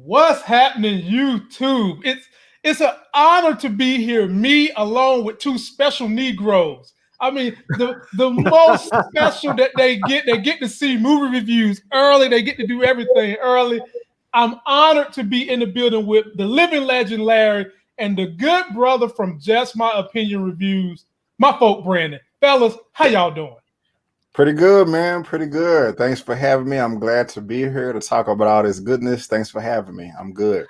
What's happening, YouTube? It's an honor to be here, me along with two special Negroes. I mean, the most special that they get to see movie reviews early, they get to do everything early. I'm honored to be in the building with the living legend Larry and the good brother from Just My Opinion Reviews, my folk Brandon. Fellas, how y'all doing? Pretty good, man. Pretty good. Thanks for having me. I'm glad to be here to talk about all this goodness. Thanks for having me. I'm good.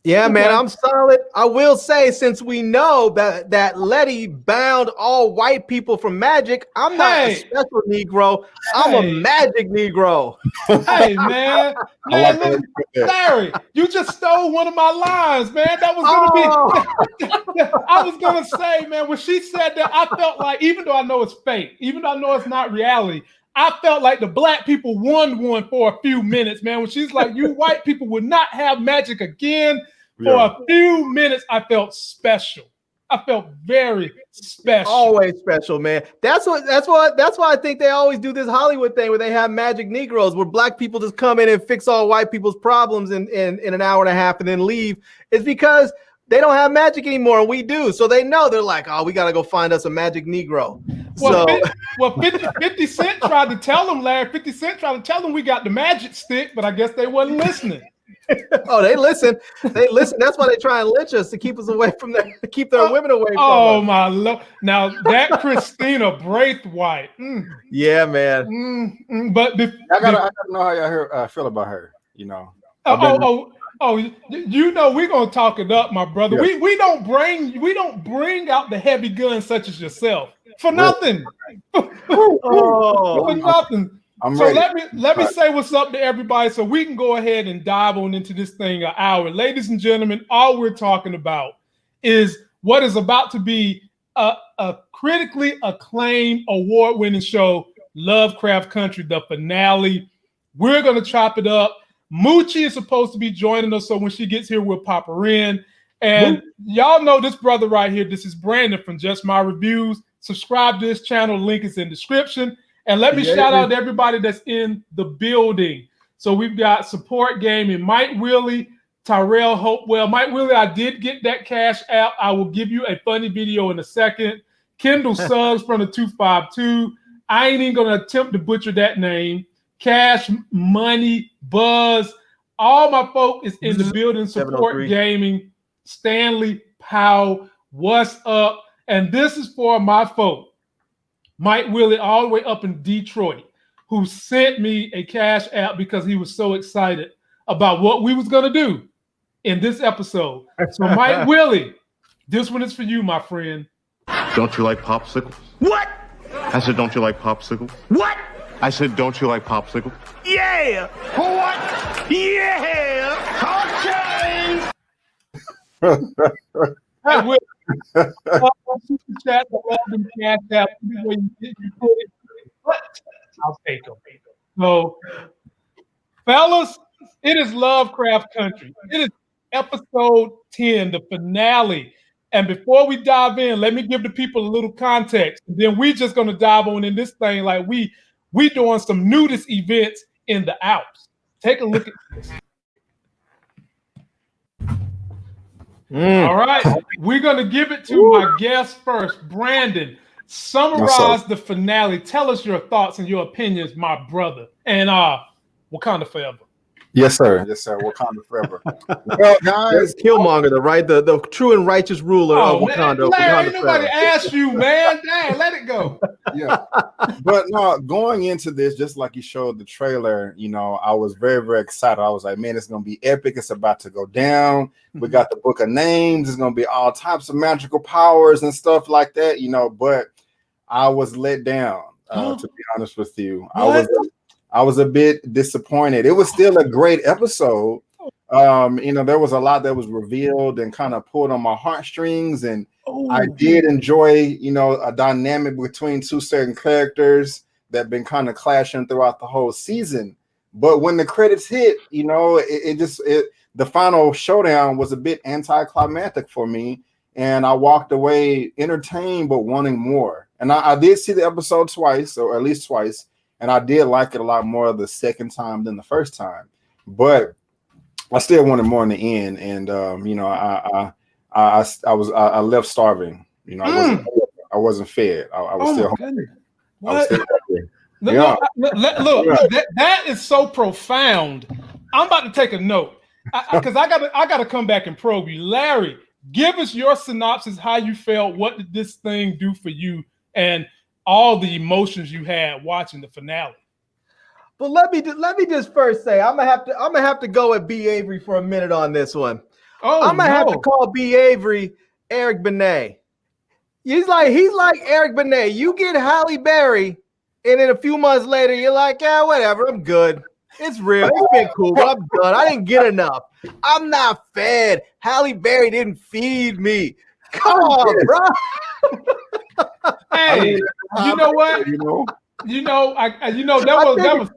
Yeah, man, I'm solid. I will say, since we know that Letty bound all white people from magic, I'm not a special Negro. I'm a magic Negro. Hey, man. Look, Larry, you just stole one of my lines, man. That was going to be... I was going to say, man, when she said that, I felt like, even though I know it's fake, even though I know it's not reality, I felt like the black people won one for a few minutes, man. When she's like, you white people would not have magic again. For a few minutes, I felt special. I felt very special. Always special, man. That's why I think they always do this Hollywood thing where they have magic Negroes, where black people just come in and fix all white people's problems in an hour and a half and then leave. It's because they don't have magic anymore, and we do. So they know, they're like, oh, we got to go find us a magic Negro. Well, 50 Cent tried to tell them, Larry. 50 Cent tried to tell them we got the magic stick, but I guess they wasn't listening. Oh, they listen. They listen. That's why they try and lynch us, to keep us away from to keep their women away from us. Oh my Lord! Now that Christina Braithwaite. Yeah, man. But I gotta know how y'all feel about her. You know. You know we're gonna talk it up, my brother. Yeah. We don't bring out the heavy guns such as yourself for nothing. For nothing. Let me say what's up to everybody so we can go ahead and dive on into this thing an hour. Ladies and gentlemen, all we're talking about is what is about to be a critically acclaimed, award-winning show, Lovecraft Country, the finale. We're going to chop it up. Moochie is supposed to be joining us, so when she gets here, we'll pop her in. And y'all know this brother right here. This is Brandon from Just My Reviews. Subscribe to this channel. Link is in the description. And let me shout out to everybody that's in the building. So we've got Support Gaming, Mike Willie, Tyrell Hopewell. Mike Willie, I did get that cash app. I will give you a funny video in a second. Kendall Suggs from the 252. I ain't even going to attempt to butcher that name. Cash, Money, Buzz. All my folk is in the building. Support Gaming. Stanley Powell. What's up? And this is for my folk. Mike Willie, all the way up in Detroit, who sent me a cash app because he was so excited about what we was going to do in this episode. So, Mike Willie, this one is for you, my friend. Don't you like popsicles? What? I said, don't you like popsicles? What? I said, don't you like popsicles? Yeah! What? Yeah! Talk Hey, Willie. I'll take them. So, fellas, it is Lovecraft Country. It is episode 10, the finale. And before we dive in, let me give the people a little context. And then we just going to dive on in this thing like we doing some nudist events in the Alps. Take a look at this. All right, we're going to give it to my guest first. Brandon, summarize the finale. Tell us your thoughts and your opinions, my brother. And Wakanda forever. Yes, sir. Yes, sir. Wakanda forever. Well, guys, Killmonger, the true and righteous ruler of Wakanda. Larry, ain't nobody asked you, man. Dang, let it go. Yeah. But no, going into this, just like you showed the trailer, you know, I was very, very excited. I was like, man, it's going to be epic. It's about to go down. We got the book of names. It's going to be all types of magical powers and stuff like that, you know, but I was let down, to be honest with you. I was a bit disappointed. It was still a great episode. You know, there was a lot that was revealed and kind of pulled on my heartstrings, and I did enjoy, you know, a dynamic between two certain characters that been kind of clashing throughout the whole season. But when the credits hit, you know, the final showdown was a bit anticlimactic for me, and I walked away entertained but wanting more. And I did see the episode twice, or at least twice. And I did like it a lot more the second time than the first time. But I still wanted more in the end, and you know, I left starving. You know, I wasn't fed. I was still hungry. I was still hungry. Yeah. Look, that is so profound. I'm about to take a note because I gotta come back and probe you, Larry. Give us your synopsis. How you felt? What did this thing do for you? And all the emotions you had watching the finale. But let me just first say I'm gonna have to go with B. Avery for a minute on this one. I'm gonna have to call B. Avery Eric Benet. He's like Eric Benet. You get Halle Berry, and then a few months later, you're like, yeah, whatever, I'm good. It's real. It's been cool, but I'm done. I didn't get enough. I'm not fed. Halle Berry didn't feed me. Come on, bro. Hey, you know what? That was.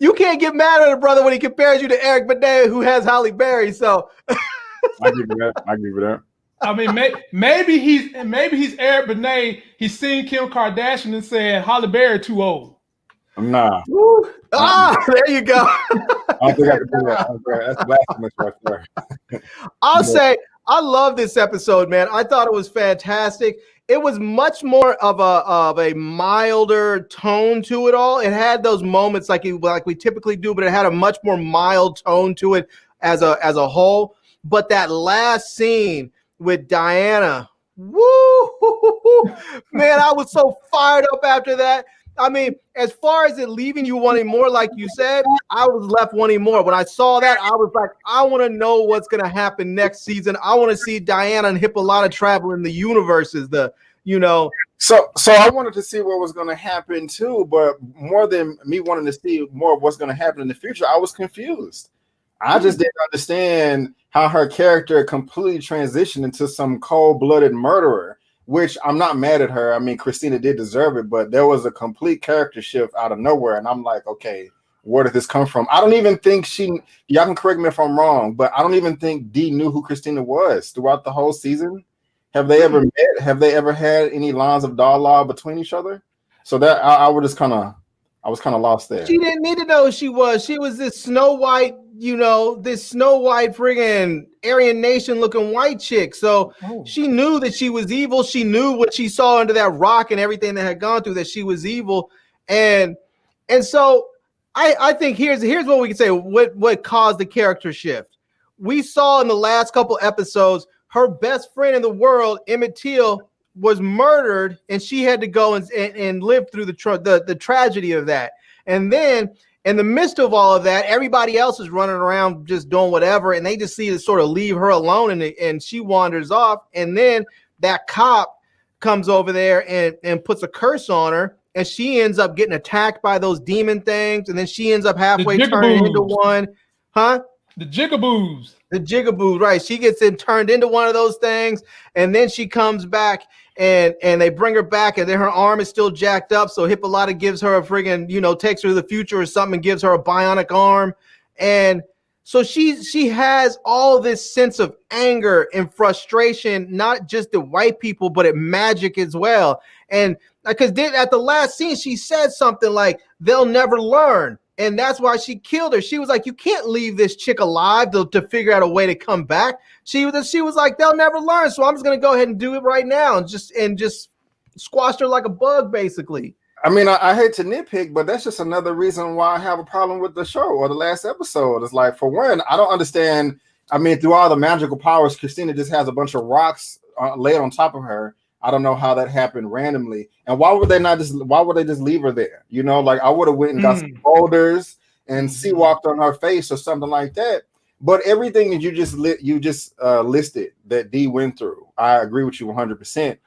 You can't get mad at a brother when he compares you to Eric Benet, who has Halle Berry. So I give you that. I mean, maybe he's Eric Benet. He's seen Kim Kardashian and said Halle Berry too old. Nah. There you go. I don't think I can do that. That's blasphemous right there. I'll say I love this episode, man. I thought it was fantastic. It was much more of a milder tone to it all. It had those moments like we typically do, but it had a much more mild tone to it as a whole. But that last scene with Diana, woo, man, I was so fired up after that. I mean, as far as it leaving you wanting more, like you said, I was left wanting more. When I saw that, I was like, I want to know what's going to happen next season. I want to see Diana and Hippolyta travel in the universes, So I wanted to see what was going to happen too, but more than me wanting to see more of what's going to happen in the future, I was confused. I just didn't understand how her character completely transitioned into some cold-blooded murderer, which I'm not mad at her. I mean, Christina did deserve it, but there was a complete character shift out of nowhere. And I'm like, okay, where did this come from? I don't even think y'all can correct me if I'm wrong, but I don't even think Dee knew who Christina was throughout the whole season. Have they ever met? Have they ever had any lines of dialogue between each other? So that I was kind of lost there. She didn't need to know who she was. She was this Snow White, friggin' Aryan Nation looking white chick. So she knew that she was evil. She knew what she saw under that rock and everything that had gone through, that she was evil. And so I think here's what we can say. What caused the character shift? We saw in the last couple episodes, her best friend in the world, Emmett Till, was murdered, and she had to go and live through the tragedy of that. And then in the midst of all of that, everybody else is running around just doing whatever, and they just see to sort of leave her alone, and she wanders off. And then that cop comes over there and puts a curse on her, and she ends up getting attacked by those demon things, and then she ends up halfway turning into one. Huh? The jigaboos. The jigaboo, right? She gets turned into one of those things, and then she comes back, and they bring her back, and then her arm is still jacked up. So Hippolyta gives her a friggin', takes her to the future or something, and gives her a bionic arm, and so she has all this sense of anger and frustration, not just at white people, but at magic as well. And because at the last scene, she said something like, "They'll never learn." And that's why she killed her. She was like, you can't leave this chick alive to figure out a way to come back. She was like, they'll never learn. So I'm just going to go ahead and do it right now and just squashed her like a bug, basically. I mean, I hate to nitpick, but that's just another reason why I have a problem with the show or the last episode. It's like, for one, I don't understand. I mean, through all the magical powers, Christina just has a bunch of rocks laid on top of her. I don't know how that happened randomly. And why would they just leave her there? Like I would have went and got some boulders and sea walked on her face or something like that. But everything that you just listed that Dee went through, I agree with you 100%.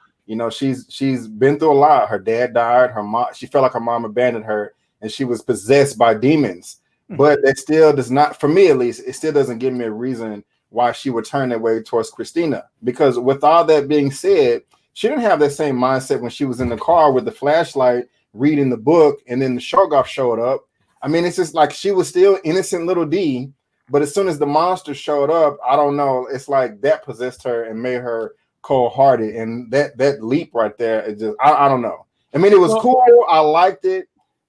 She's been through a lot. Her dad died. She felt like her mom abandoned her, and she was possessed by demons. But that still does not, for me at least, it still doesn't give me a reason why she would turn that way towards Christina. Because with all that being said, she didn't have that same mindset when she was in the car with the flashlight reading the book, and then the Shoggoth showed up. I mean, it's just like she was still innocent little Dee, but as soon as the monster showed up, I don't know, it's like that possessed her and made her cold-hearted. And that leap right there, it just I don't know. I mean, it was cool. I liked it,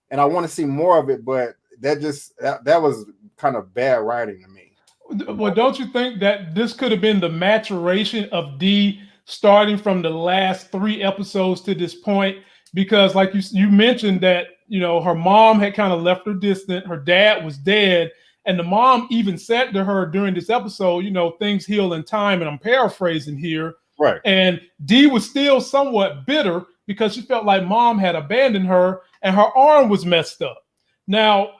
and I want to see more of it, but that was kind of bad writing to me. Well, don't you think that this could have been the maturation of Dee starting from the last 3 episodes to this point? Because like you mentioned that, her mom had kind of left her distant, her dad was dead, and the mom even said to her during this episode, things heal in time, and I'm paraphrasing here. Right. And Dee was still somewhat bitter because she felt like mom had abandoned her and her arm was messed up. Now,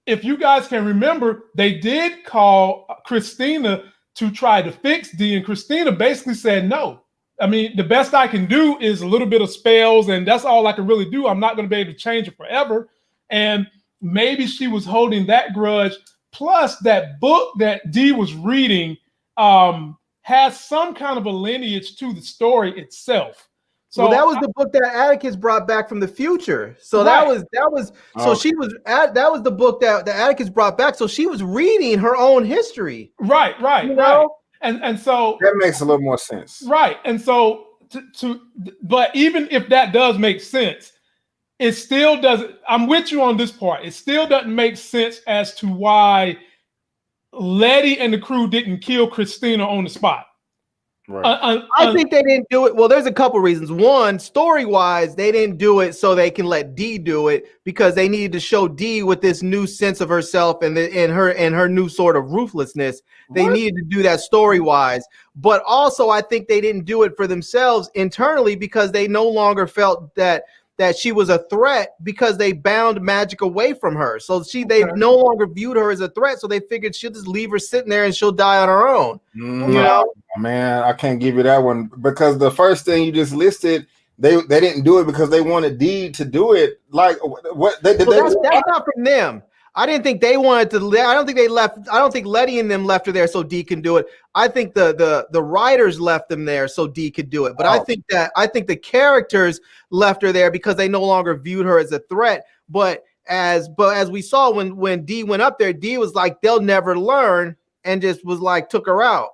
if you guys can remember, they did call Christina to try to fix Dee, and Christina basically said no. I mean, the best I can do is a little bit of spells, and that's all I can really do. I'm not going to be able to change it forever. And maybe she was holding that grudge. Plus, that book that Dee was reading has some kind of a lineage to the story itself. So that was the book that Atticus brought back from the future. So that was that was the book that Atticus brought back. So she was reading her own history. Right. Right. And so that makes a little more sense. Right. And so but even if that does make sense, it still doesn't. I'm with you on this part. It still doesn't make sense as to why Letty and the crew didn't kill Christina on the spot. Right. I think they didn't do it. Well, there's a couple reasons. One, story-wise, they didn't do it so they can let Dee do it because they needed to show Dee with this new sense of herself and her new sort of ruthlessness. They needed to do that story-wise. But also, I think they didn't do it for themselves internally because they no longer felt that she was a threat because they bound magic away from her. So they no longer viewed her as a threat. So they figured she'll just leave her sitting there and she'll die on her own. Man, I can't give you that one because the first thing you just listed, they didn't do it because they wanted Dee to do it. Like what that's not from them. I didn't think they wanted to. I don't think they left. I don't think Letty and them left her there so Dee can do it. I think the writers left them there so Dee could do it. But I think the characters left her there because they no longer viewed her as a threat. But as we saw when Dee went up there, Dee was like, they'll never learn, and just was like took her out.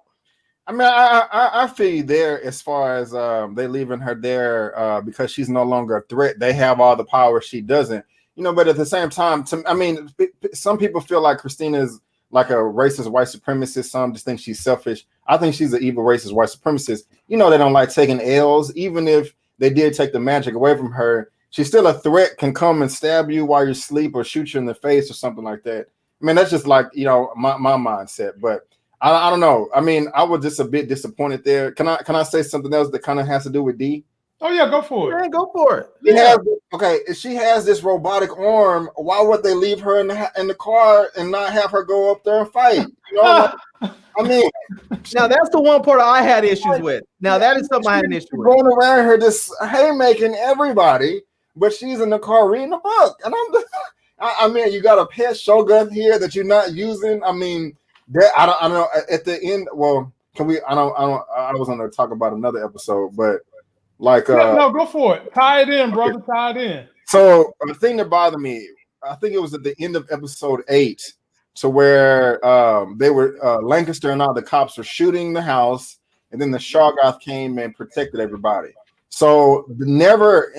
I mean, I feel you there as far as they leaving her there because she's no longer a threat. They have all the power she doesn't. But at the same time, some people feel like Christina is like a racist white supremacist. Some just think she's selfish. I think she's an evil racist white supremacist. They don't like taking L's. Even if they did take the magic away from her, she's still a threat, can come and stab you while you're asleep or shoot you in the face or something like that. I mean, that's just like, my mindset. But I don't know. I mean, I was just a bit disappointed there. Can I say something else that kind of has to do with Dee? Oh yeah, go for it. Yeah, go for it. If she has this robotic arm, why would they leave her in the car and not have her go up there and fight? I mean, now that's the one part I had issues with. Now that is something I had an issue with. Going around her just haymaking everybody, but she's in the car reading a book, and I mean, you got a pet Shogun here that you're not using. I mean, I don't know. At the end, well, can we? I was going to talk about another episode, but. Like no, go for it. Tie it in, brother. Okay. Tie it in. So the thing that bothered me, I think it was at the end of episode 8, to where they were Lancaster and all the cops were shooting the house, and then the Shargoth came and protected everybody. So never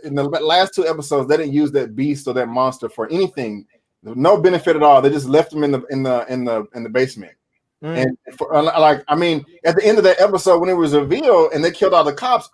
in the last 2 episodes they didn't use that beast or that monster for anything. No benefit at all. They just left them in the basement. And at the end of that episode when it was revealed and they killed all the cops,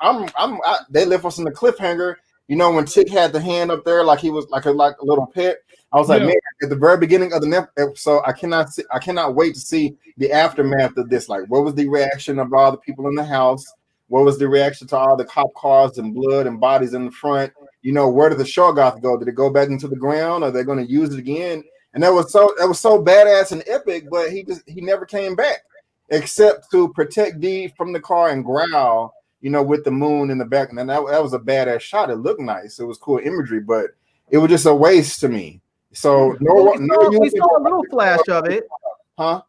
they left us in the cliffhanger. When Tick had the hand up there like he was like a little pet. I was like, man, at the very beginning of the episode, I cannot wait to see the aftermath of this. Like, what was the reaction of all the people in the house? What was the reaction to all the cop cars and blood and bodies in the front? Where did the Shargoth go? Did it go back into the ground? Are they going to use it again? And that was so badass and epic, but he never came back except to protect Dee from the car and growl, with the moon in the back. And that was a badass shot. It looked nice. It was cool imagery, but it was just a waste to me. So we saw a little flash of it. Huh?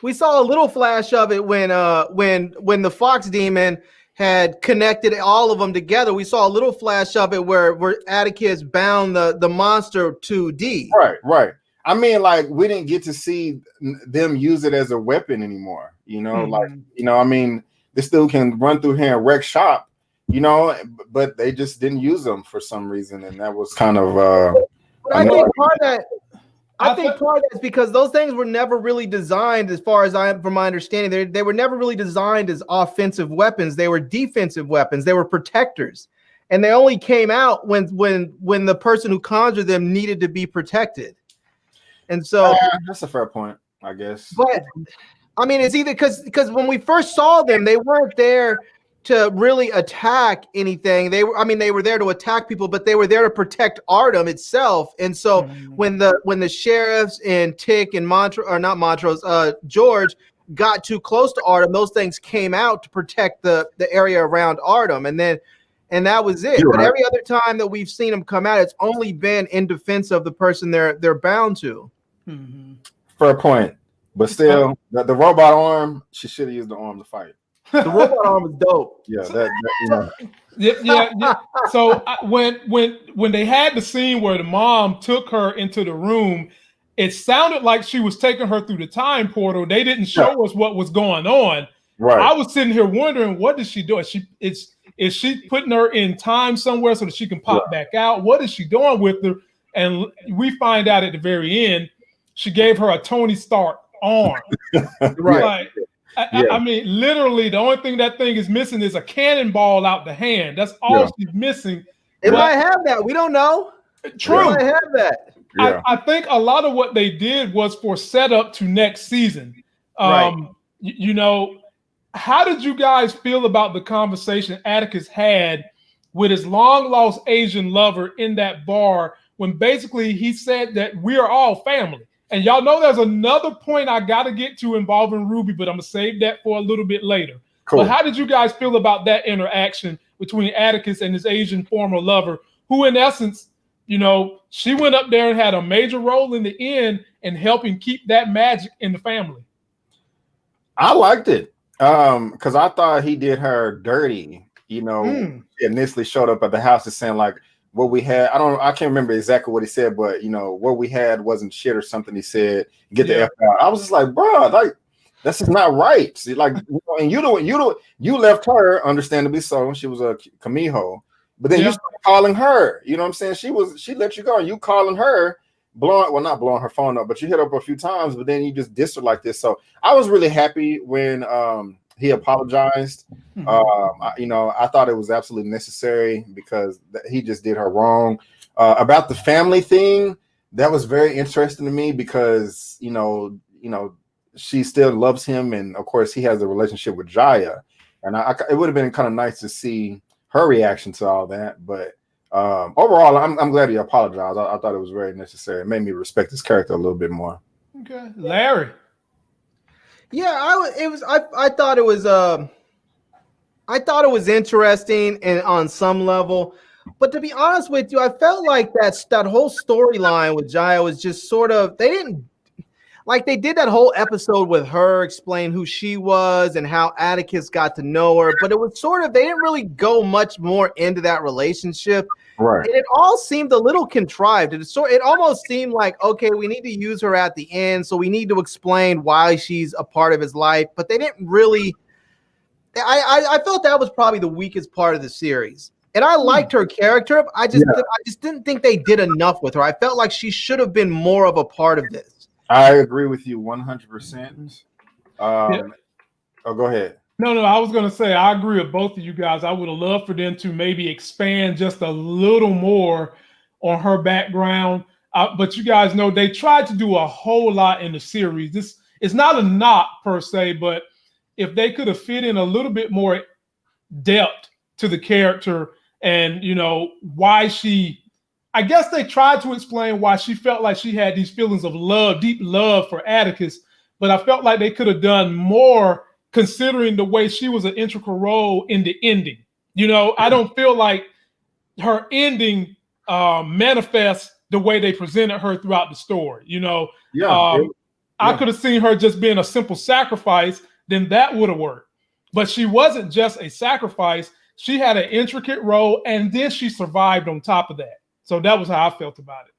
We saw a little flash of it when the Fox Demon had connected all of them together. We saw a little flash of it where Atticus bound the monster to Dee. Right. I mean, like, we didn't get to see them use it as a weapon anymore. I mean, this dude can run through here and wreck shop, but they just didn't use them for some reason, and that was kind of. I think part of that. I think part of that is because those things were never really designed, as far as from my understanding, they were never really designed as offensive weapons. They were defensive weapons. They were protectors, and they only came out when the person who conjured them needed to be protected. And so that's a fair point, I guess. But I mean, it's either because when we first saw them, they weren't there to really attack anything. They were there to attack people, but they were there to protect Artem itself. And so when the sheriffs and Tick and George got too close to Artem, those things came out to protect the area around Artem, and that was it. But every other time that we've seen them come out, it's only been in defense of the person they're bound to. Fair point. But still, the robot arm, she should have used the arm to fight. The robot arm is dope. Yeah, yeah. So when they had the scene where the mom took her into the room, it sounded like she was taking her through the time portal. They didn't show us what was going on. Right. I was sitting here wondering, what is she doing? Is she putting her in time somewhere so that she can pop back out? What is she doing with her? And we find out at the very end, she gave her a Tony Stark arm. Right. I mean, literally, the only thing that thing is missing is a cannonball out the hand. That's all she's missing. It might have that. We don't know. True. It might have that. I think a lot of what they did was for setup to next season. Right. You know, how did you guys feel about the conversation Atticus had with his long-lost Asian lover in that bar when basically he said that we are all family? And y'all know there's another point I got to get to involving Ruby, but I'm going to save that for a little bit later. Cool. But how did you guys feel about that interaction between Atticus and his Asian former lover, who in essence, you know, she went up there and had a major role in the end in helping keep that magic in the family? I liked it because I thought he did her dirty. You know, he initially showed up at the house and saying like, what we had, I can't remember exactly what he said, but you know, what we had wasn't shit or something. He said, "Get the F out." I was just like, bro, like that's just not right. See, like, and you left her, understandably so. She was a Kamiho, but then you started calling her. You know what I'm saying? She let you go, and you calling her, not blowing her phone up, but you hit up a few times, but then you just dissed her like this. So I was really happy when he apologized. I thought it was absolutely necessary because he just did her wrong. About the family thing, that was very interesting to me because you know she still loves him, and of course he has a relationship with Jaya, and it would have been kind of nice to see her reaction to all that. But overall, I'm glad he apologized. I thought it was very necessary. It made me respect his character a little bit more. Okay, Larry. Yeah, I thought it was interesting and on some level, but to be honest with you, I felt like that whole storyline with Jaya was just sort of, they did that whole episode with her explain who she was and how Atticus got to know her, but it was sort of, they didn't really go much more into that relationship. Right. And it all seemed a little contrived. It almost seemed like, okay, we need to use her at the end, so we need to explain why she's a part of his life. But they didn't really. I felt that was probably the weakest part of the series. And I liked her character. I just didn't think they did enough with her. I felt like she should have been more of a part of this. I agree with you 100%. Oh, go ahead. No, I was going to say, I agree with both of you guys. I would have loved for them to maybe expand just a little more on her background. But you guys know they tried to do a whole lot in the series. This is not a knock per se, but if they could have fit in a little bit more depth to the character and, you know, why I guess they tried to explain why she felt like she had these feelings of love, deep love for Atticus. But I felt like they could have done more considering the way she was an integral role in the ending. You know, I don't feel like her ending manifests the way they presented her throughout the story. You know, I could have seen her just being a simple sacrifice, then that would have worked. But she wasn't just a sacrifice. She had an intricate role, and then she survived on top of that. So that was how I felt about it.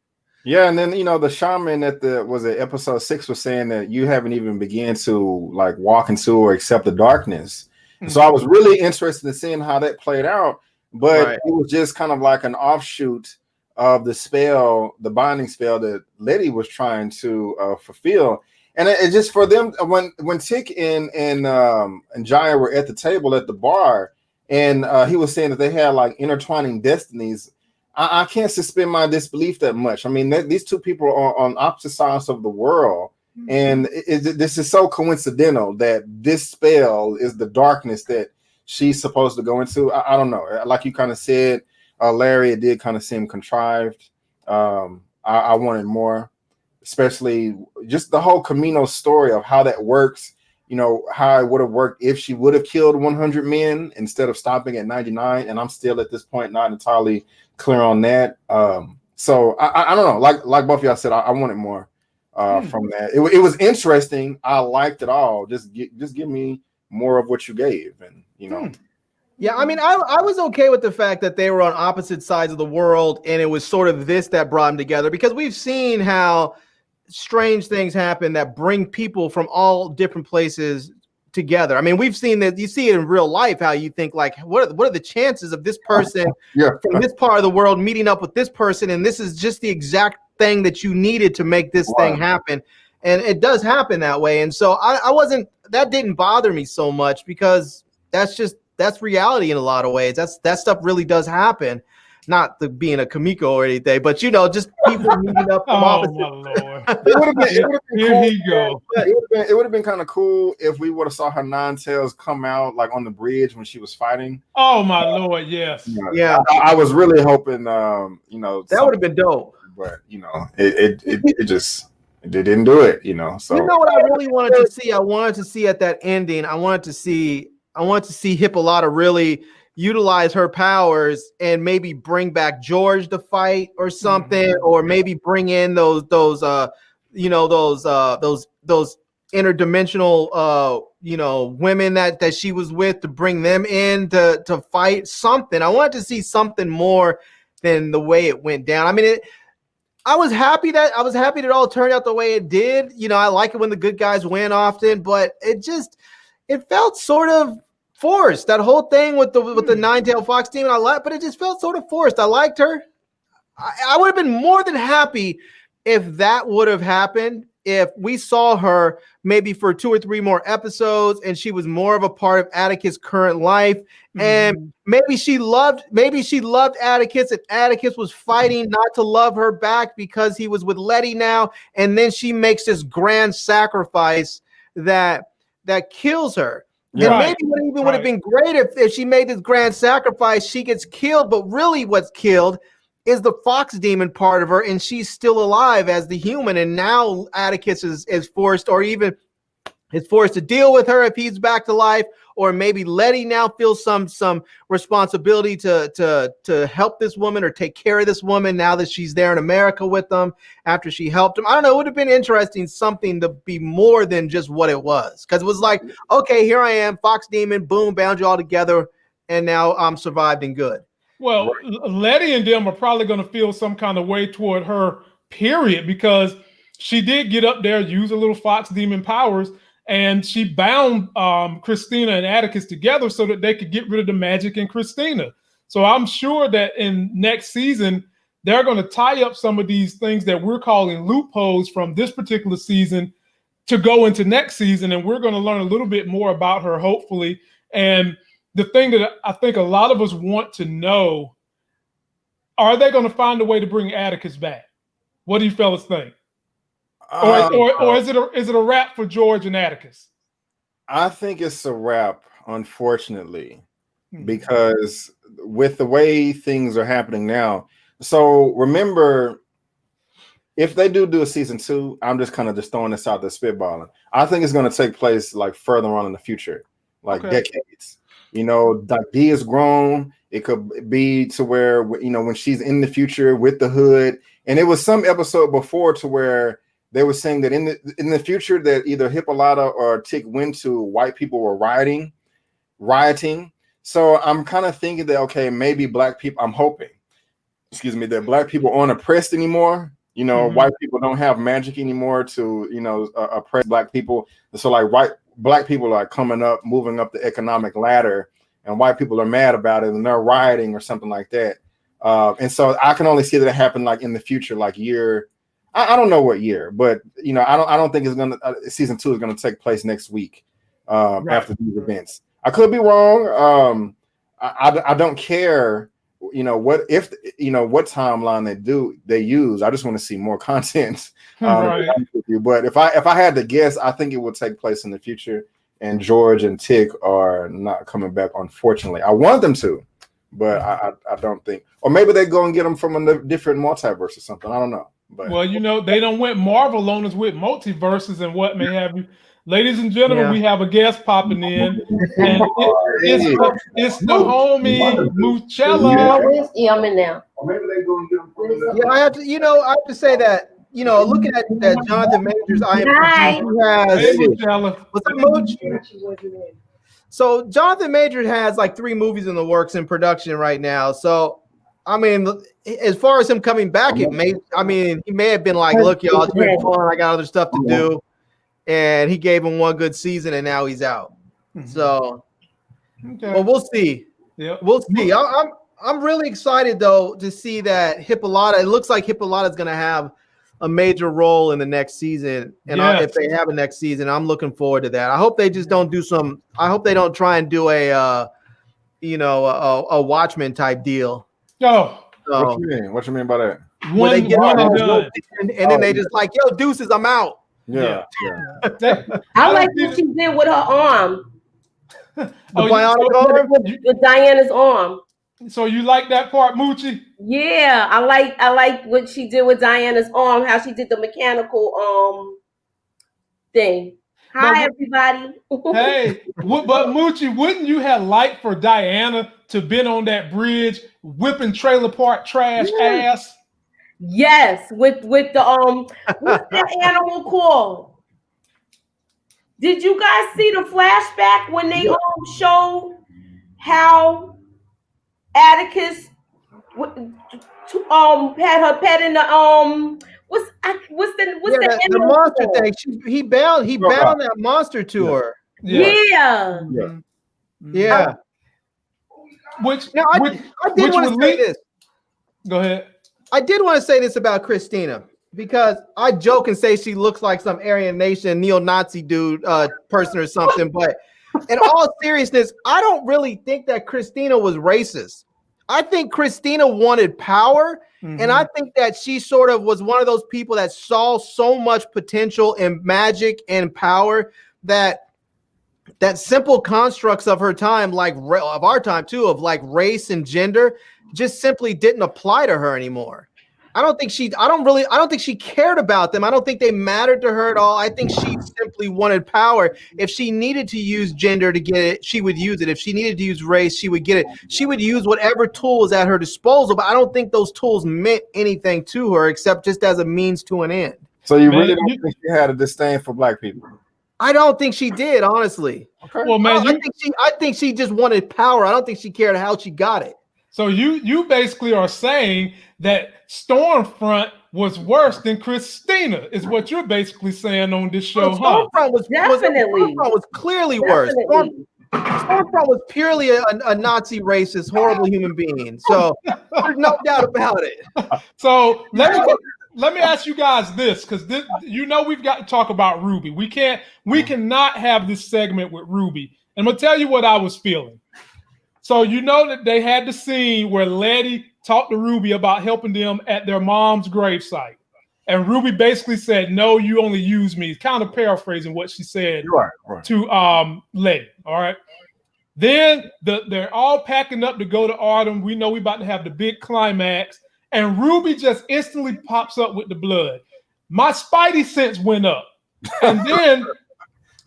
Yeah, and then the shaman at episode 6 was saying that you haven't even begun to like walk into or accept the darkness. Mm-hmm. So I was really interested in seeing how that played out, but it was just kind of like an offshoot of the spell, the binding spell that Letty was trying to fulfill. And it just for them when Tick and Jaya were at the table at the bar, and he was saying that they had like intertwining destinies. I can't suspend my disbelief that much. I mean, these two people are on opposite sides of the world, and this is so coincidental that this spell is the darkness that she's supposed to go into. I don't know. Like you kind of said, Larry, it did kind of seem contrived. I wanted more, especially just the whole Camino story of how that works. You know, how it would have worked if she would have killed 100 men instead of stopping at 99. And I'm still at this point not entirely clear on that. So I don't know. Like both of y'all said, I wanted more from that. It was interesting. I liked it all. Just give me more of what you gave, and you know. Yeah, I mean, I was okay with the fact that they were on opposite sides of the world, and it was sort of this that brought them together, because we've seen how strange things happen that bring people from all different places together. I mean, we've seen that. You see it in real life, how you think like, what are the chances of this person from this part of the world meeting up with this person, and this is just the exact thing that you needed to make this thing happen. And it does happen that way. And so that didn't bother me so much, because that's reality in a lot of ways. That stuff really does happen. Not the being a Kamiko or anything, but you know, just people meeting up from opposite. My Lord. It would have been kind of cool if we would have saw her nine tails come out like on the bridge when she was fighting. Oh my Lord, yes. Yeah. I was really hoping you know, that would have been dope. But you know, it didn't do it, you know. So you know what I really wanted to see? I wanted to see at that ending, I wanted to see Hippolyta really utilize her powers and maybe bring back George to fight or something, or maybe bring in those interdimensional women that she was with, to bring them in to fight something. I wanted to see something more than the way it went down. I mean, I was happy that it all turned out the way it did. You know, I like it when the good guys win often, but it felt sort of forced. That whole thing with the nine-tailed fox demon, but it just felt sort of forced. I liked her. I would have been more than happy if that would have happened, if we saw her maybe for 2 or 3 more episodes and she was more of a part of Atticus' current life. And maybe she loved Atticus, and Atticus was fighting not to love her back because he was with Letty now. And then she makes this grand sacrifice that kills her. Yeah. And maybe it would have been great if she made this grand sacrifice, she gets killed, but really what's killed is the fox demon part of her, and she's still alive as the human. And now Atticus is forced to deal with her if he's back to life, or maybe Letty now feels some responsibility to help this woman or take care of this woman now that she's there in America with them after she helped him. I don't know. It would have been interesting, something to be more than just what it was. Because it was like, okay, here I am, fox demon, boom, bound you all together, and now I'm survived and good. Well, Letty and them are probably going to feel some kind of way toward her, period, because she did get up there, use a little fox demon powers, and she bound Christina and Atticus together so that they could get rid of the magic in Christina. So I'm sure that in next season, they're going to tie up some of these things that we're calling loopholes from this particular season to go into next season. And we're going to learn a little bit more about her, hopefully. And the thing that I think a lot of us want to know, are they going to find a way to bring Atticus back? What do you fellas think? Or is it a wrap for George and Atticus? I think it's a wrap, unfortunately, because with the way things are happening now. So remember, if they do a season 2, I'm just throwing this out there, spitballing. I think it's going to take place like further on in the future, like decades. You know, Dee is grown. It could be to where, you know, when she's in the future with the hood. And it was some episode before to where they were saying that in the future that either Hippolyta or Tick went to, white people were rioting. So I'm kind of thinking that, okay, maybe black people, I'm hoping, that black people aren't oppressed anymore. You know, white people don't have magic anymore to, you know, oppress black people. So like black people are coming up, moving up the economic ladder, and white people are mad about it and they're rioting or something like that. And so I can only see that happen like in the future, like year. I don't know what year, but you know, I don't think it's gonna season 2 is gonna take place next week after these events. I could be wrong. I don't care. You know what what timeline they use. I just want to see more content. But if I had to guess, I think it would take place in the future. And George and Tick are not coming back, unfortunately. I want them to, but I don't think. Or maybe they go and get them from a different multiverse or something. I don't know. But well, you know, they don't went Marvel on us with multiverses and what may have you. Ladies and gentlemen, we have a guest popping in, and it's the homie Moochella. Yeah, I'm in now. or maybe they go and get them from Yeah, I have to say that, you know, looking at that Jonathan Majors IMDb, Hey, Moochella. what's up, Mooch? So Jonathan Majors has like 3 movies in the works in production right now. So, I mean, as far as him coming back, he may have been like, look, y'all, it's been fun. I got other stuff to do. And he gave him one good season, and now he's out. So, well, we'll see. We'll see. I'm really excited though to see that Hippolyta. It looks like Hippolyta is going to have a major role in the next season, and if they have a next season, I'm looking forward to that. I hope they just don't do some. I hope they don't try and do a Watchmen type deal. Yo, what you mean? What you mean by that? When they get on and then they just like, yo, deuces, I'm out. Yeah. I like what she did with her arm. With Diana's arm. So you like that part, Moochie? Yeah, I like what she did with Diana's arm, how she did the mechanical thing. Hi, everybody. Hey, but Moochie, wouldn't you have liked for Diana to been on that bridge whipping trailer park trash ass? Yes, with the what's that animal called? Did you guys see the flashback when they showed how Atticus had her pet in the what's the animal monster called? Thing? He bound that monster to her. Yeah. Which now I did want to say this. Go ahead. I did want to say this about Christina, because I joke and say she looks like some Aryan Nation neo-Nazi dude person or something, but in all seriousness, I don't really think that Christina was racist. I think Christina wanted power, and I think that she sort of was one of those people that saw so much potential in magic and power that simple constructs of her time, like of our time too, of like race and gender, just simply didn't apply to her anymore. I don't think she cared about them. I don't think they mattered to her at all. I think she simply wanted power. If she needed to use gender to get it, she would use it. If she needed to use race, she would get it. She would use whatever tool was at her disposal, but I don't think those tools meant anything to her except just as a means to an end. So you really don't think she had a disdain for black people? I don't think she did, honestly. Okay. Well, man, I think she just wanted power. I don't think she cared how she got it. So you basically are saying that Stormfront was worse than Christina, is what you're basically saying on this show, Stormfront was clearly worse. Stormfront was purely a Nazi racist, horrible human being. So there's no doubt about it. So let me ask you guys this, because we've got to talk about Ruby. We cannot have this segment with Ruby. And I'm gonna tell you what I was feeling. So you know that they had the scene where Letty talked to Ruby about helping them at their mom's gravesite. And Ruby basically said, no, you only use me. Kind of paraphrasing what she said to Letty. All right. Then they're all packing up to go to Autumn. We know we're about to have the big climax. And Ruby just instantly pops up with the blood. My spidey sense went up. And then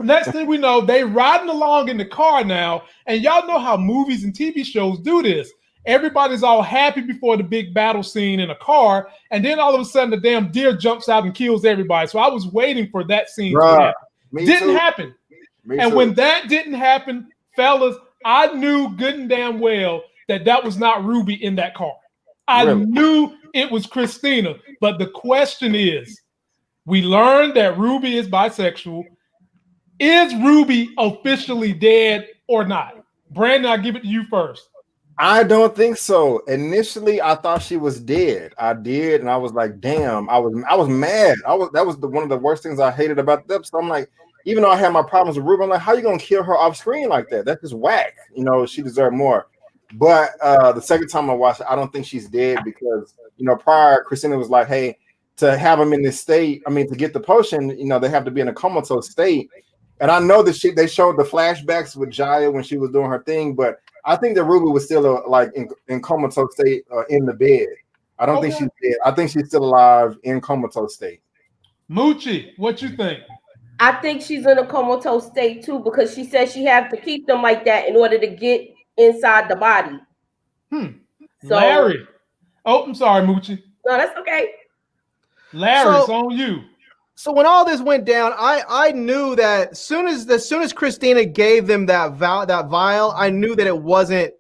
next thing we know, they riding along in the car now. And y'all know how movies and TV shows do this. Everybody's all happy before the big battle scene in a car. And then all of a sudden, the damn deer jumps out and kills everybody. So I was waiting for that scene to happen. Didn't happen. And when that didn't happen, fellas, I knew good and damn well that was not Ruby in that car. I knew it was Christina. But the question is, we learned that Ruby is bisexual. Is Ruby officially dead or not? Brandon, I'll give it to you first. I don't think so. Initially, I thought she was dead. I did, and I was like, "Damn!" I was mad. That was one of the worst things I hated about the episode. I'm like, even though I had my problems with Ruby, I'm like, "How you gonna kill her off screen like that? That's just whack." You know, she deserved more. But the second time I watched it, I don't think she's dead because prior Christina was like, "Hey, to have them in this state, I mean, to get the potion, they have to be in a comatose state." And I know that they showed the flashbacks with Jaya when she was doing her thing, but I think that Ruby was still like in comatose state in the bed. I don't think she's dead. I think she's still alive in comatose state. Moochie, what you think? I think she's in a comatose state too because she said she had to keep them like that in order to get inside the body. So, Larry. Oh, I'm sorry, Moochie. No, that's okay. Larry, it's on you. So when all this went down, I knew that as soon as Christina gave them that vial, I knew that it wasn't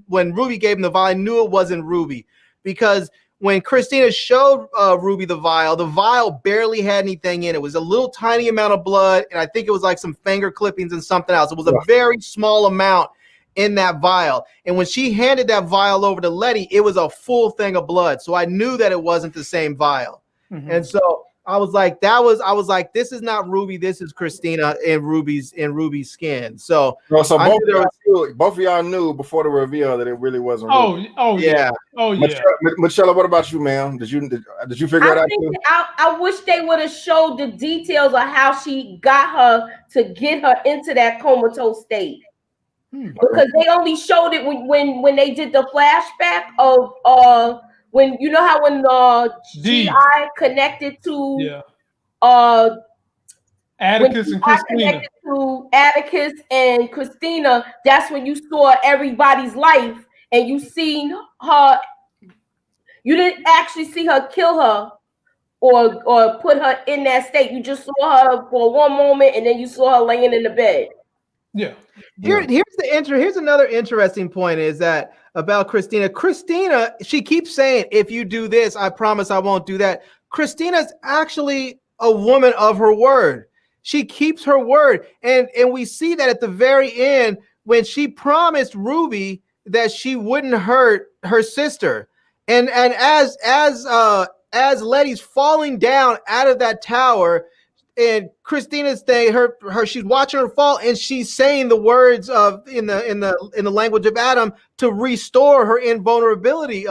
when Ruby gave him the vial, I knew it wasn't Ruby, because when Christina showed Ruby the vial barely had anything in it. It was a little tiny amount of blood, and I think it was like some finger clippings and something else. It was a very small amount in that vial. And when she handed that vial over to Letty, it was a full thing of blood. So I knew that it wasn't the same vial. And so I was like, this is not Ruby. This is Christina in Ruby's skin. So both of y'all knew before the reveal that it really wasn't Ruby. Yeah. Michelle, what about you, ma'am? Did you figure it out too? I wish they would have showed the details of how she got her to get her into that comatose state. Because they only showed it when they did the flashback of when GI connected to Atticus and Christina. Connected to Atticus and Christina, that's when you saw everybody's life and you seen her. You didn't actually see her kill her or put her in that state. You just saw her for one moment and then you saw her laying in the bed. Yeah. Here's another interesting point is that about Christina. Christina, she keeps saying, if you do this, I promise I won't do that. Christina's actually a woman of her word. She keeps her word. And we see that at the very end when she promised Ruby that she wouldn't hurt her sister. And as Letty's falling down out of that tower, and Christina's saying she's watching her fall, and she's saying the words of in the language of Adam to restore her invulnerability.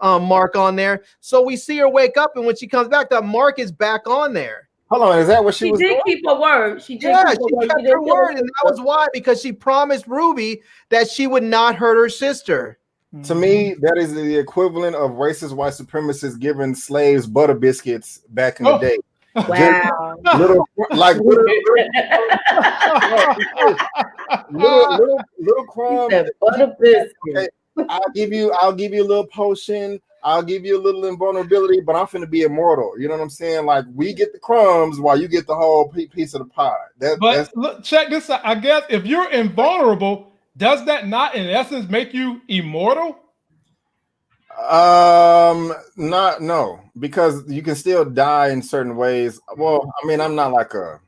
Mark on there. So we see her wake up, and when she comes back, that mark is back on there. Hold on, is that what she was did doing? Keep her word. She kept her word, and that was why, because she promised Ruby that she would not hurt her sister. To me, that is the equivalent of racist white supremacists giving slaves butter biscuits back in the day. Wow. little crumbs. Okay, I'll give you a little potion. I'll give you a little invulnerability, but I'm finna be immortal. You know what I'm saying? Like, we get the crumbs while you get the whole piece of the pie. Look, check this out. I guess if you're invulnerable, does that not in essence make you immortal? No, because you can still die in certain ways. Well, I mean, I'm not like a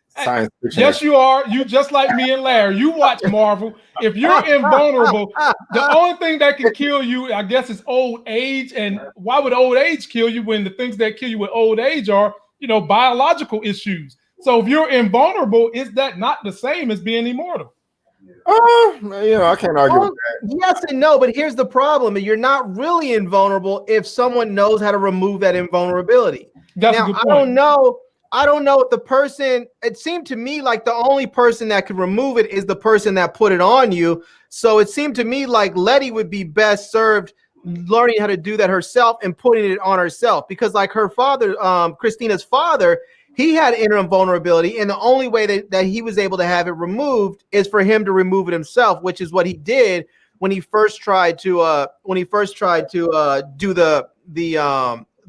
science fiction. Yes, you are. You just like me and Larry. You watch Marvel. If you're invulnerable, the only thing that can kill you, I guess, is old age. And why would old age kill you when the things that kill you with old age are, biological issues? So if you're invulnerable, is that not the same as being immortal? I can't argue with that. Yes and no, but here's the problem. You're not really invulnerable if someone knows how to remove that invulnerability. That's a good point. I don't know if the person, it seemed to me like the only person that could remove it is the person that put it on you. So it seemed to me like Letty would be best served learning how to do that herself and putting it on herself, because like her father, Christina's father, he had inner vulnerability, and the only way that he was able to have it removed is for him to remove it himself, which is what he did when he first tried to do the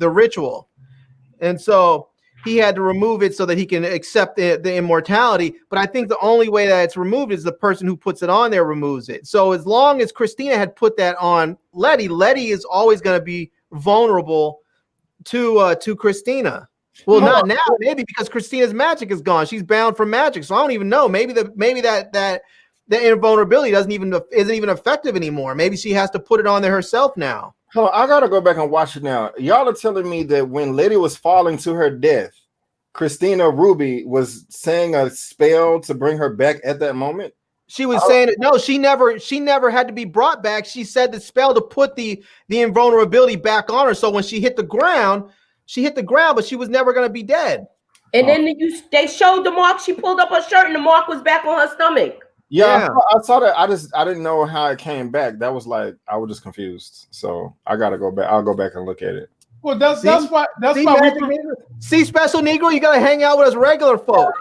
ritual. And so he had to remove it so that he can accept the immortality. But I think the only way that it's removed is the person who puts it on there removes it. So as long as Christina had put that on Letty is always going to be vulnerable to Christina. Well, not now, maybe because Christina's magic is gone. She's bound for magic. So I don't even know. Maybe that the invulnerability isn't even effective anymore. Maybe she has to put it on there herself now. Hold on, I gotta go back and watch it now. Y'all are telling me that when Letty was falling to her death, Christina Ruby was saying a spell to bring her back at that moment. She was saying it. No, she never had to be brought back. She said the spell to put the invulnerability back on her. So when she hit the ground, but she was never going to be dead. And then they showed the mark. She pulled up her shirt and the mark was back on her stomach. Yeah. I saw that. I didn't know how it came back. That was like, I was just confused. So I gotta go back. I'll go back and look at it. Well, that's why we see Special Negro. You gotta hang out with us regular folks.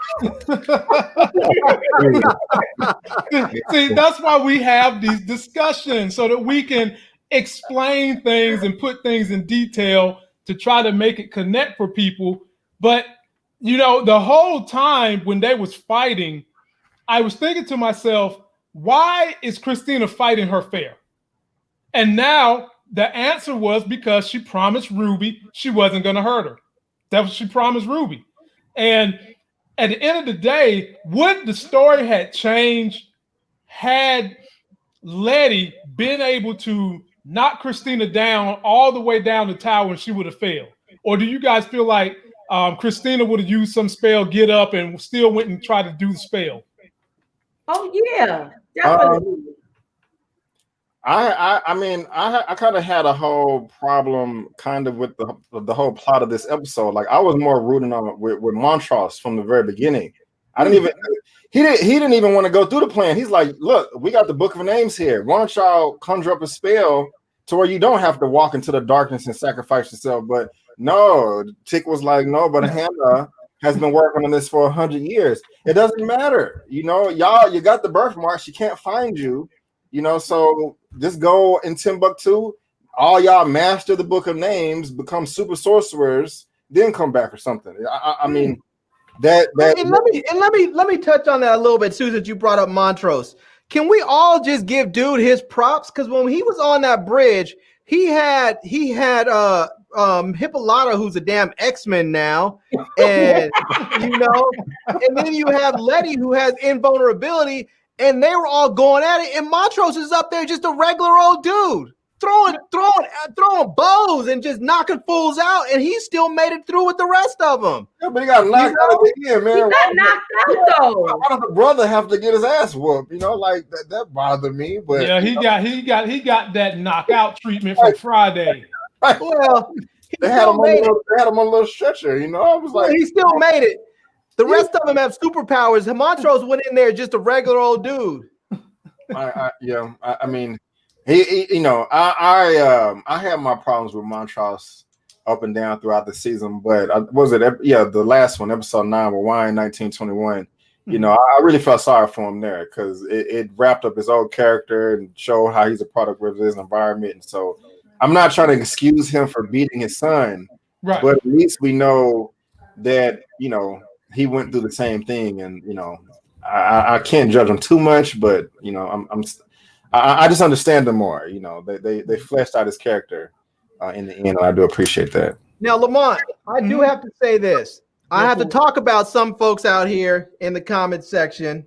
See, that's why we have these discussions so that we can explain things and put things in detail to try to make it connect for people. But you know, the whole time when they was fighting, I was thinking to myself, why is Christina fighting her fair? And now the answer was because she promised Ruby she wasn't going to hurt her. That's what she promised Ruby. And at the end of the day, would the story had changed had Letty been able to knock Christina down all the way down the tower and she would have failed? Or do you guys feel like Christina would have used some spell, get up, and still went and tried to do the spell? Oh, yeah, definitely. I kind of had a whole problem kind of with the whole plot of this episode. Like I was more rooting on with Montrose from the very beginning. He didn't even want to go through the plan. He's like, look, we got the Book of Names here. Why don't y'all conjure up a spell to where you don't have to walk into the darkness and sacrifice yourself? But no, Tick was like, no, but Hannah has been working on this for 100 years. It doesn't matter. You know, y'all, you got the birthmark. She can't find you. You know, so just go in Timbuktu. All y'all master the Book of Names, become super sorcerers, then come back or something. I mean, that. And let me touch on that a little bit, Susan. You brought up Montrose. Can we all just give dude his props? Because when he was on that bridge, he had Hippolyta, who's a damn X-Men now, and you know, and then you have Letty, who has invulnerability. And they were all going at it, and Montrose is up there just a regular old dude, throwing bows and just knocking fools out, and he still made it through with the rest of them. Yeah, but he got knocked out of the end, man. He got knocked out though. Why does the brother have to get his ass whooped? You know, like that bothered me. But yeah, he got that knockout treatment from Friday. Right. Well, they had him on a little stretcher. You know, I was like, he still made it. The rest of them have superpowers. Montrose went in there just a regular old dude. I mean, he you know, I had my problems with Montrose up and down throughout the season, but the last one, episode 9 with Wine 1921. You know, I really felt sorry for him there because it wrapped up his old character and showed how he's a product of his environment. And so I'm not trying to excuse him for beating his son, right? But at least we know that, you know, he went through the same thing, and you know, I can't judge him too much, but you know, I just understand him more. You know, they fleshed out his character in the end, and I do appreciate that. Now, Lamont, I do have to say this. I have to talk about some folks out here in the comment section,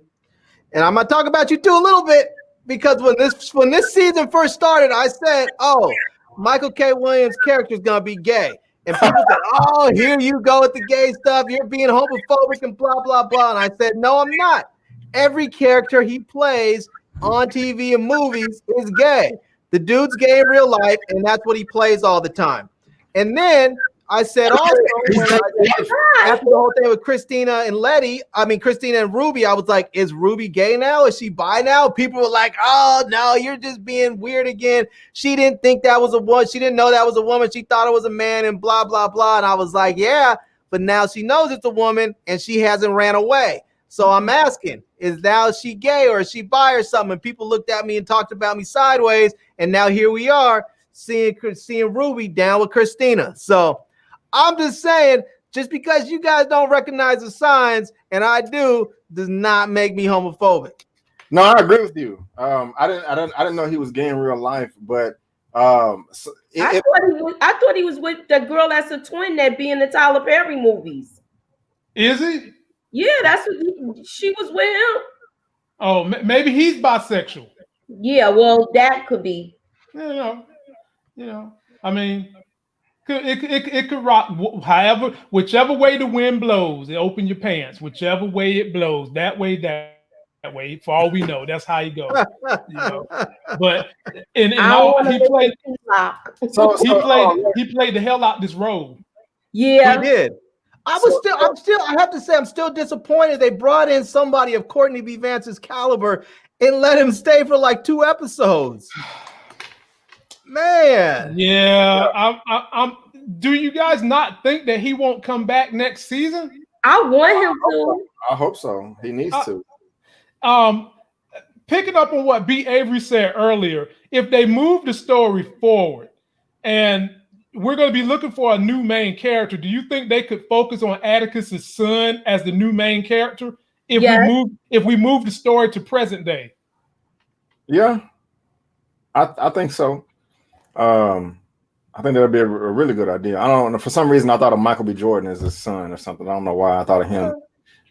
and I'm gonna talk about you too a little bit because when this season first started, I said, "Oh, Michael K. Williams' character is gonna be gay." And people said, "Oh, here you go with the gay stuff. You're being homophobic and blah, blah, blah." And I said, "No, I'm not. Every character he plays on TV and movies is gay. The dude's gay in real life, and that's what he plays all the time." And then I said also, after the whole thing with Christina and Ruby, I was like, is Ruby gay now? Is she bi now? People were like, "Oh, no, you're just being weird again. She didn't think that was a woman. She didn't know that was a woman. She thought it was a man and blah, blah, blah." And I was like, yeah, but now she knows it's a woman and she hasn't ran away. So I'm asking, is she gay or is she bi or something? And people looked at me and talked about me sideways. And now here we are seeing Ruby down with Christina. So I'm just saying, just because you guys don't recognize the signs and I do, does not make me homophobic. No, I agree with you. I didn't know he was gay in real life, but I thought he was with the girl that's a twin that be in the Tyler Perry movies. Is he? Yeah, that's what she was with him. Oh, maybe he's bisexual. Yeah, well, that could be. You know. I mean, it could rock. However, whichever way the wind blows, it open your pants. Whichever way it blows, that way. For all we know, that's how he goes. But in all, he played the hell out this role. Yeah, he did. I have to say, I'm still disappointed they brought in somebody of Courtney B. Vance's caliber and let him stay for like 2 episodes. Man. Yeah, I'm. Do you guys not think that he won't come back next season? I want him to. I hope so. He needs to. Picking up on what B. Avery said earlier, if they move the story forward and we're going to be looking for a new main character, do you think they could focus on Atticus's son as the new main character if we move the story to present day? Yeah, I think so. I think that'd be a really good idea. I don't know. For some reason, I thought of Michael B. Jordan as his son or something. I don't know why I thought of him.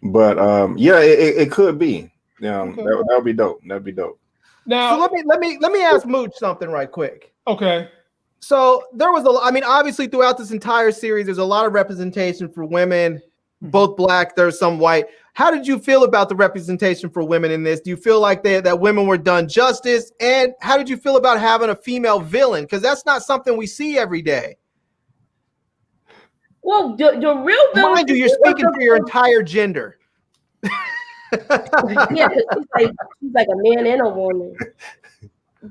But yeah, it could be. Yeah, okay. That would be dope. That'd be dope. Now, so let me ask Mooch something right quick. Okay. So there was obviously throughout this entire series, there's a lot of representation for women, both black. There's some white. How did you feel about the representation for women in this? Do you feel like that women were done justice? And how did you feel about having a female villain? Because that's not something we see every day. Well, the real villain. Mind you, you're speaking for your entire gender. Yeah, she's like a man and a woman.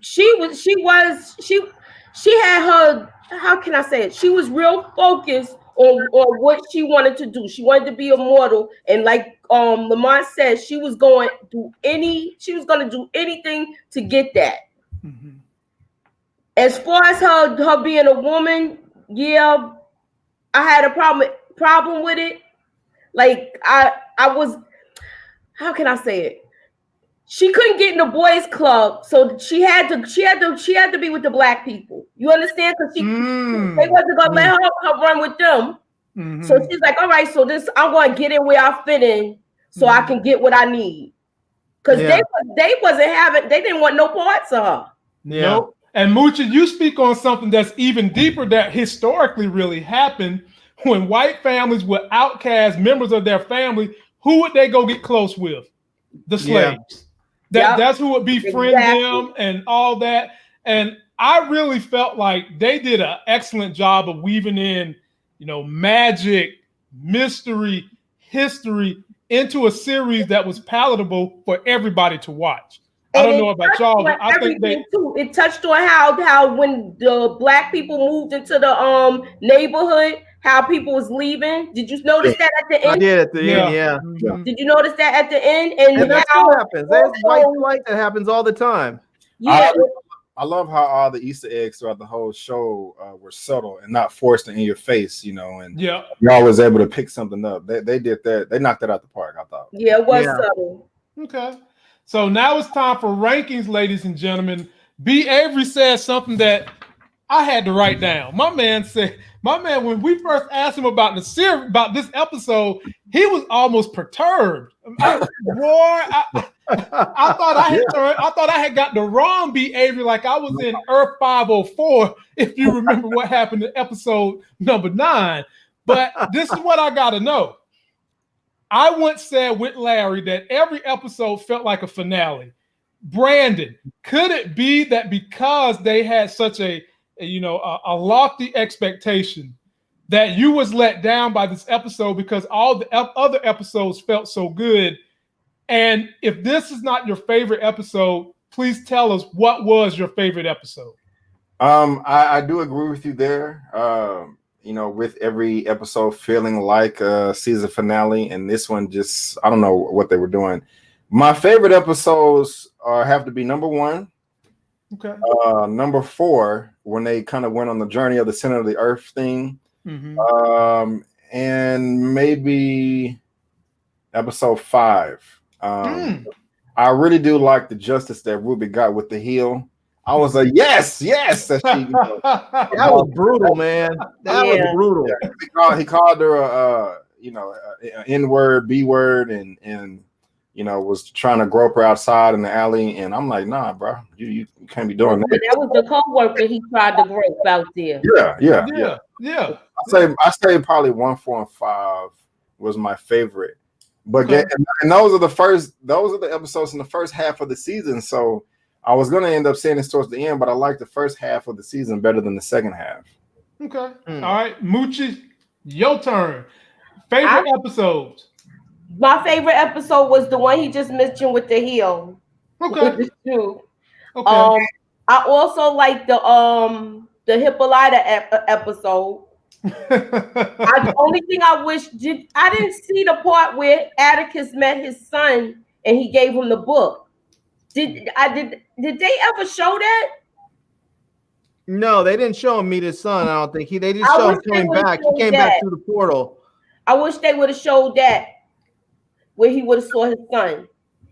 She had her, how can I say it? She was real focused on what she wanted to do. She wanted to be immortal, and like Lamont said, she was going to do anything to get that. Mm-hmm. As far as her being a woman, yeah, I had a problem with it. Like I was, how can I say it? She couldn't get in the boys' club, so she had to be with the black people. You understand? Because they wasn't gonna let her run with them. Mm-hmm. So she's like, all right, so I'm gonna get in where I fit in, so I can get what I need. Because they didn't want no parts of her. Yeah. Nope. And Moochie, you speak on something that's even deeper that historically really happened. When white families would outcast members of their family, who would they go get close with? The slaves. Yeah. That's who would befriend them and all that. And I really felt like they did an excellent job of weaving in, magic, mystery, history into a series that was palatable for everybody to watch. I don't know about y'all, but I think it touched on how when the black people moved into the neighborhood, how people was leaving. Did you notice that at the end? I did at the end, yeah. Did you notice that at the end? And that still happens. There's white that happens all the time. Yeah. I love how all the Easter eggs throughout the whole show were subtle and not forced in your face, and you're always able to pick something up. They did that. They knocked it out the park, I thought. Yeah, it was subtle. Okay. So now it's time for rankings, ladies and gentlemen. B. Avery said something that I had to write down. My man, when we first asked him about the series, about this episode, he was almost perturbed. I thought I had got the wrong B. Avery, like I was in Earth 504, if you remember what happened in episode number 9. But this is what I got to know. I once said with Larry that every episode felt like a finale. Brandon, could it be that because they had such a lofty expectation that you was let down by this episode because all the other episodes felt so good? And if this is not your favorite episode, please tell us what was your favorite episode. I do agree with you there. With every episode feeling like a season finale, and this one just, I don't know what they were doing. My favorite episodes have to be number 1. Okay. Number 4, when they kind of went on the journey of the center of the earth thing. Mm-hmm. And maybe episode 5. I really do like the justice that Ruby got with the heel. I was like, yes. That was brutal, man. That was brutal. Yeah. He called her N-word, B-word, and was trying to grope her outside in the alley, and I'm like, nah, bro, you can't be doing that. That was the co-worker he tried to grope out there. Yeah. I say probably 1, 4, and 5 was my favorite. But and those are the episodes in the first half of the season. So I was gonna end up saying this towards the end, but I like the first half of the season better than the second half. Okay. All right, Moochie, your turn. Favorite episodes. My favorite episode was the one he just mentioned with the heel. Okay. With the shoe. Okay. I also like the Hippolyta episode. The only thing I didn't see the part where Atticus met his son and he gave him the book. Did they ever show that? No, they didn't show him meet his son. I don't think they just showed him coming back. He came back through the portal. I wish they would have showed that where he would have saw his son.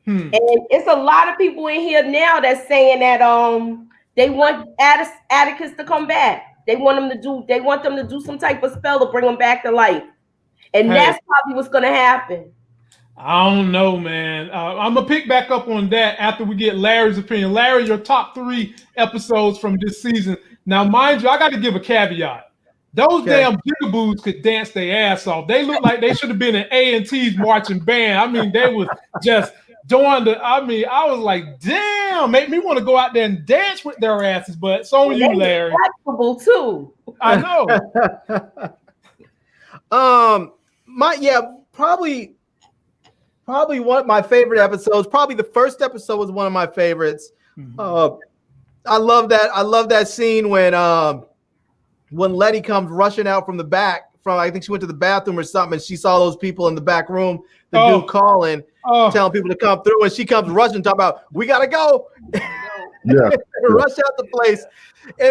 And it's a lot of people in here now that's saying that they want Atticus to come back. They want them to do some type of spell to bring him back to life. And that's probably what's gonna happen. I don't know, man. I'm gonna pick back up on that after we get Larry's opinion. Larry, your top 3 episodes from this season. Now, mind you, I got to give a caveat. Those damn jigaboos could dance their ass off. They look like they should have been in A&T's marching band. I mean, they was just doing I was like, damn, make me want to go out there and dance with their asses. But it's on you, Larry. Flexible too. I know. Probably one of my favorite episodes. Probably the first episode was one of my favorites. I love that scene when Letty comes rushing out from the back. I think she went to the bathroom or something, and she saw those people in the back room. The dude calling, telling people to come through, and she comes rushing, talking about, we gotta go. Rush out the place.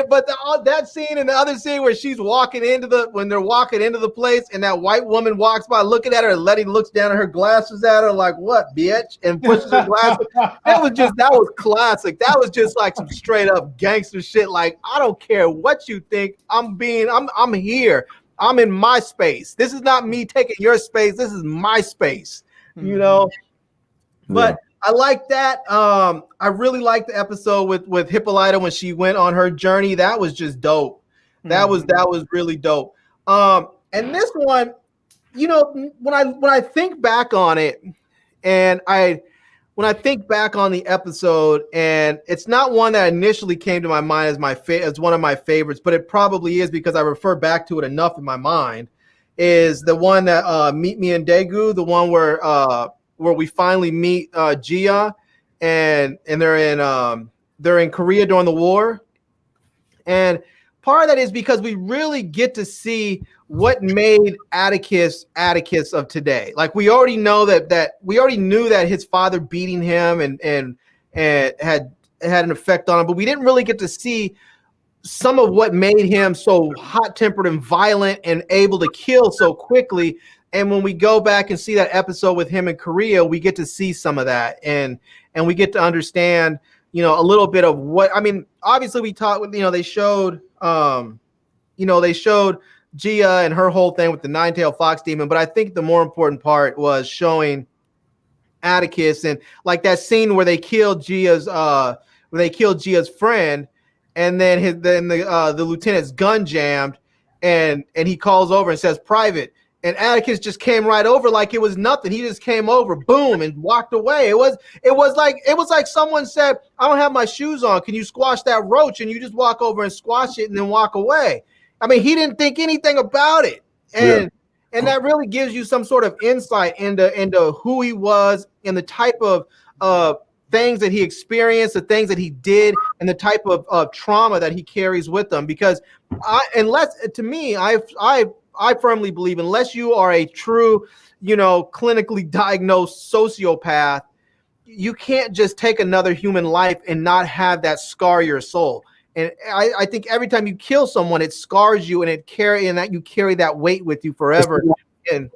But that scene and the other scene where she's when they're walking into the place, and that white woman walks by looking at her, and Letty looks down at her glasses at her like, what, bitch? And pushes her glasses. That was classic. That was just like some straight up gangster shit. Like, I don't care what you think. I'm here. I'm in my space. This is not me taking your space. This is my space, But I like that. I really liked the episode with Hippolyta when she went on her journey. That was just dope. That was really dope. And this one, when I think back on it, and when I think back on the episode, and it's not one that initially came to my mind as one of my favorites, but it probably is because I refer back to it enough in my mind, is the one that Meet Me in Daegu, the one where we finally meet Gia, and they're in Korea during the war. And part of that is because we really get to see what made Atticus of today. Like, we already know that we already knew that his father beating him and had an effect on him, but we didn't really get to see some of what made him so hot-tempered and violent and able to kill so quickly. And when we go back and see that episode with him in Korea, we get to see some of that, and we get to understand, a little bit of what. I mean, obviously we talked with, they showed Gia and her whole thing with the nine-tailed fox demon, but I think the more important part was showing Atticus, and like that scene where they killed Gia's friend, and then the lieutenant's gun jammed, and he calls over and says, "Private." And Atticus just came right over like it was nothing. He just came over, boom, and walked away. It was like someone said, "I don't have my shoes on. Can you squash that roach?" And you just walk over and squash it and then walk away. I mean, he didn't think anything about it. And that really gives you some sort of insight into who he was and the type of things that he experienced, the things that he did, and the type of trauma that he carries with him. Because I firmly believe, unless you are a true, clinically diagnosed sociopath, you can't just take another human life and not have that scar your soul. And I think every time you kill someone, it scars you, and you carry that weight with you forever. And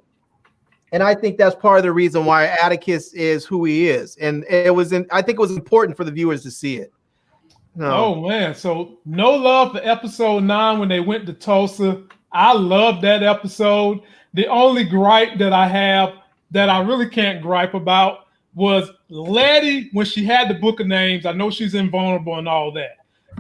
I think that's part of the reason why Atticus is who he is. And I think it was important for the viewers to see it. No. Oh man. So no love for episode 9 when they went to Tulsa. I love that episode. The only gripe that I have that I really can't gripe about was Letty when she had the book of names. I know she's invulnerable and all that,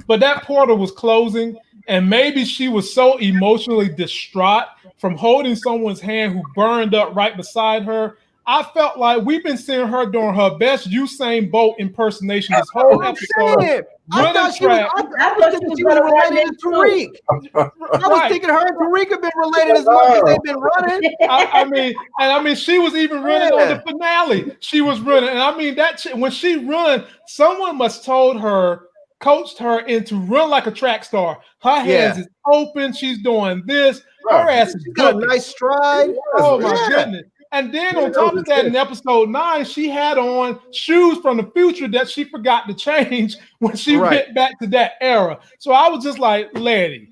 but that portal was closing, and maybe she was so emotionally distraught from holding someone's hand who burned up right beside her. I felt like we've been seeing her doing her best Usain Bolt impersonation this whole episode. I thought she was related to Tariq. I was thinking her and Tariq have been related as much as they've been running. I mean, she was even running on the finale. She was running, and I mean that when she run, someone must coached her into run like a track star. Her hands is open. She's doing this. Her ass is got a nice stride. Oh my goodness. And then on top of that, in episode 9, she had on shoes from the future that she forgot to change when she went back to that era. So I was just like, Letty,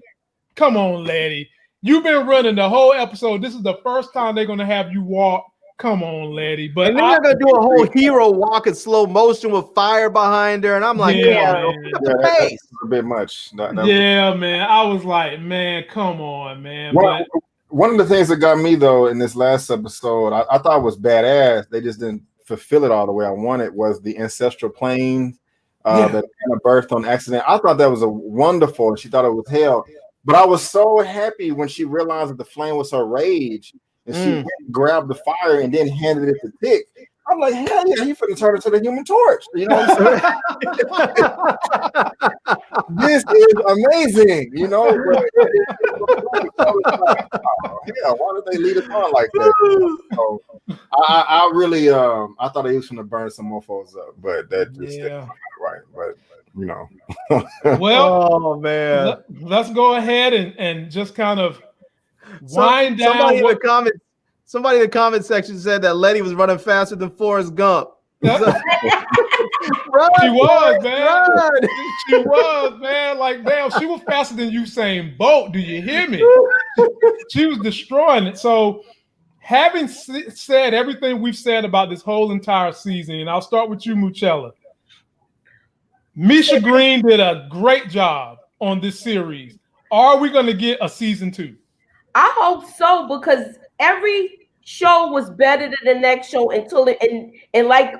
come on, Letty. You've been running the whole episode. This is the first time they're going to have you walk. Come on, Letty. But and then they're going to do a whole hero walk in slow motion with fire behind her. And I'm like, that's a bit much. Man. I was like, man, come on, man. Well, one of the things that got me though in this last episode, I thought was badass. They just didn't fulfill it all the way I wanted. Was the ancestral plane that Anna birthed on accident? I thought that was a wonderful. She thought it was hell, but I was so happy when she realized that the flame was her rage, and she went and grabbed the fire and then handed it to Tick. I'm like, hell yeah, he finna turn into the Human Torch. You know what I'm saying? This is amazing, you know. Why did they lead us on like that? So, I really I thought he was gonna burn some mofos up, but that just didn't right. But you know. Well, oh man. Let's go ahead and just kind of wind down. Somebody in the comment section said that Letty was running faster than Forrest Gump. She was, man. She was, man. Like, damn, she was faster than Usain Bolt. Do you hear me? She was destroying it. So, having said everything we've said about this whole entire season, and I'll start with you, Muchella. Misha Green did a great job on this series. Are we going to get a season 2? I hope so, because every show was better than the next show until it and like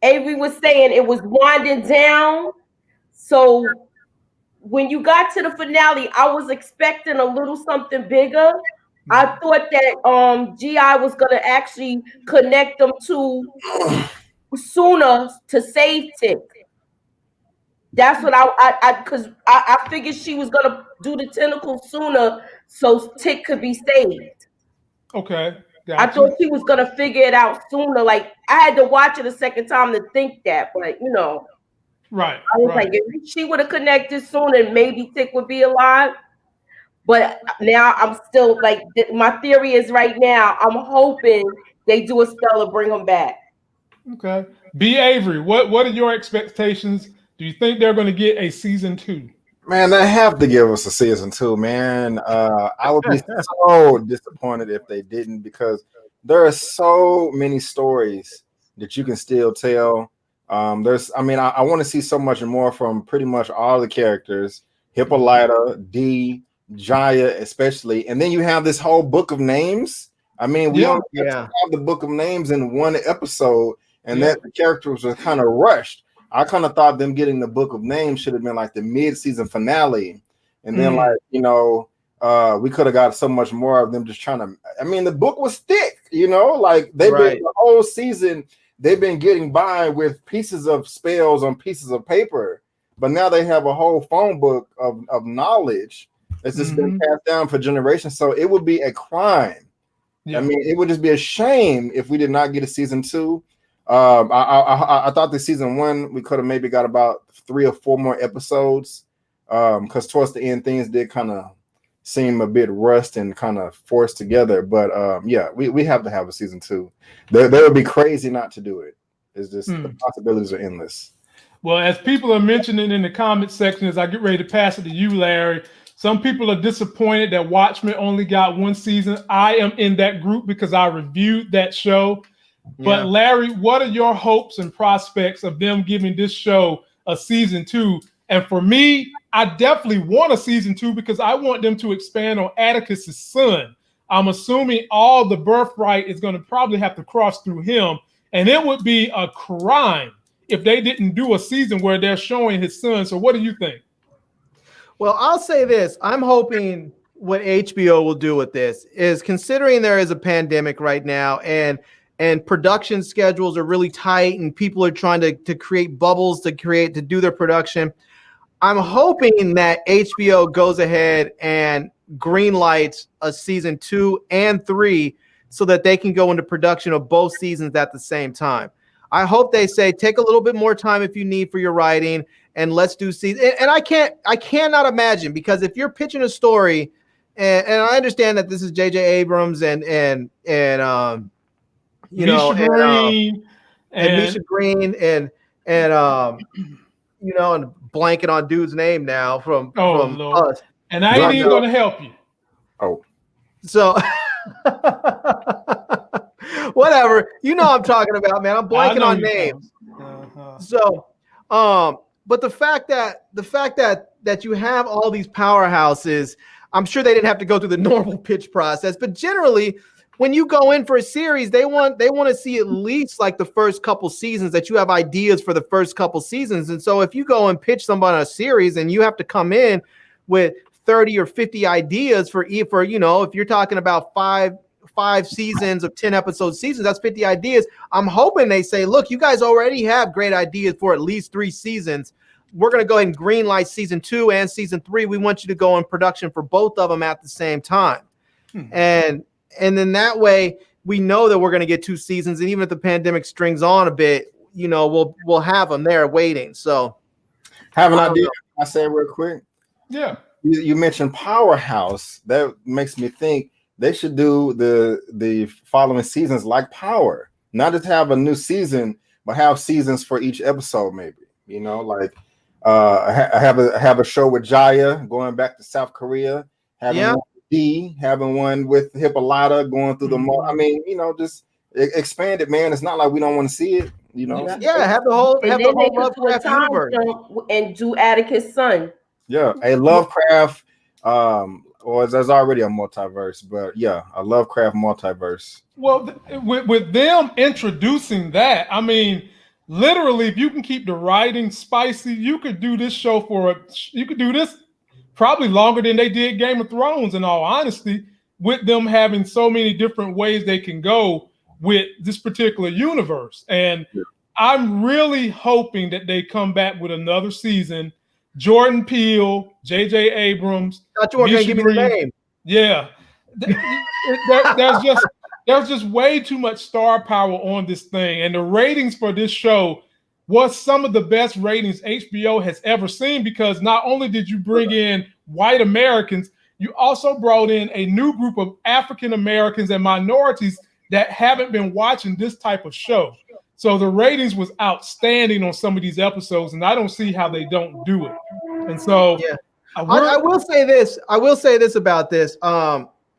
Avery was saying, it was winding down. So when you got to the finale, I was expecting a little something bigger. I thought that GI was gonna actually connect them to Sooner to save Tick. That's what I figured she was gonna do the tentacle sooner so Tick could be saved. Okay. Gotcha. I thought she was gonna figure it out sooner. Like, I had to watch it a second time to think that, but you know, right. I was like, if she would have connected sooner, maybe Tick would be alive. But now I'm still like, my theory is right now, I'm hoping they do a spell to bring him back. Okay. B. Avery, what are your expectations? Do you think they're going to get a season 2? Man, they have to give us a season 2, man. I would be so disappointed if they didn't, because there are so many stories that you can still tell. I want to see so much more from pretty much all the characters. Hippolyta, D, Jaya especially. And then you have this whole book of names. I mean, we only have the book of names in one episode, and that the characters were kind of rushed. I kind of thought them getting the book of names should have been like the mid-season finale. And then we could have got so much more of them just trying to, I mean, the book was thick, you know, like they've been the whole season, they've been getting by with pieces of spells on pieces of paper, but now they have a whole phone book of knowledge that's just been passed down for generations. So it would be a crime. I mean, it would just be a shame if we did not get a season 2. I thought the season 1 we could have maybe got about 3 or 4 more episodes, because towards the end things did kind of seem a bit rushed and kind of forced together. But we have to have a season 2. They would be crazy not to do it. It's just the possibilities are endless. Well, as people are mentioning in the comment section, as I get ready to pass it to you, Larry, some people are disappointed that Watchmen only got 1 season. I am in that group because I reviewed that show. But Larry, what are your hopes and prospects of them giving this show a season 2? And for me, I definitely want a season 2 because I want them to expand on Atticus's son. I'm assuming all the birthright is going to probably have to cross through him. And it would be a crime if they didn't do a season where they're showing his son. So what do you think? Well, I'll say this. I'm hoping what HBO will do with this is, considering there is a pandemic right now and production schedules are really tight and people are trying to create bubbles to do their production. I'm hoping that HBO goes ahead and greenlights a season 2 and 3 so that they can go into production of both seasons at the same time. I hope they say, take a little bit more time if you need for your writing, and let's do season. And I cannot imagine, because if you're pitching a story, and I understand that this is J.J. Abrams and Misha Green and blanking on dude's name now from us. And I ain't even gonna help you. Oh, so whatever, I'm talking about, man. I'm blanking on names. So, but the fact that you have all these powerhouses, I'm sure they didn't have to go through the normal pitch process, but generally, when you go in for a series, they want to see at least like the first couple seasons, that you have ideas for the first couple seasons. And so if you go and pitch somebody a series and you have to come in with 30 or 50 ideas for if you're talking about five seasons of 10 episode seasons, that's 50 ideas. I'm hoping they say, look, you guys already have great ideas for at least 3 seasons. We're going to go ahead and greenlight season 2 and season 3. We want you to go in production for both of them at the same time. And then that way we know that we're going to get 2 seasons. And even if the pandemic strings on a bit, we'll have them there waiting. So have an idea. I say real quick. Yeah. You mentioned Powerhouse. That makes me think they should do the following seasons like Power. Not just have a new season, but have seasons for each episode, maybe. Like I have a show with Jaya going back to South Korea, having one with D, having one with Hippolyta going through the mall. I mean, just expand it, man. It's not like we don't want to see it, Yeah, have the whole Lovecraft universe and do Atticus' son. Yeah, a Lovecraft, or there's already a multiverse, but yeah, a Lovecraft multiverse. Well, with them introducing that, I mean, literally, if you can keep the writing spicy, you could do this show you could do this probably longer than they did Game of Thrones, in all honesty, with them having so many different ways they can go with this particular universe. And I'm really hoping that they come back with another season. Jordan Peele, J.J. Abrams. Thought you weren't going to give me the name. Yeah. There's just way too much star power on this thing. And the ratings for this show was some of the best ratings HBO has ever seen, because not only did you bring in white Americans, you also brought in a new group of African Americans and minorities that haven't been watching this type of show. So the ratings was outstanding on some of these episodes, and I don't see how they don't do it. And so I will say this. I will say this about this.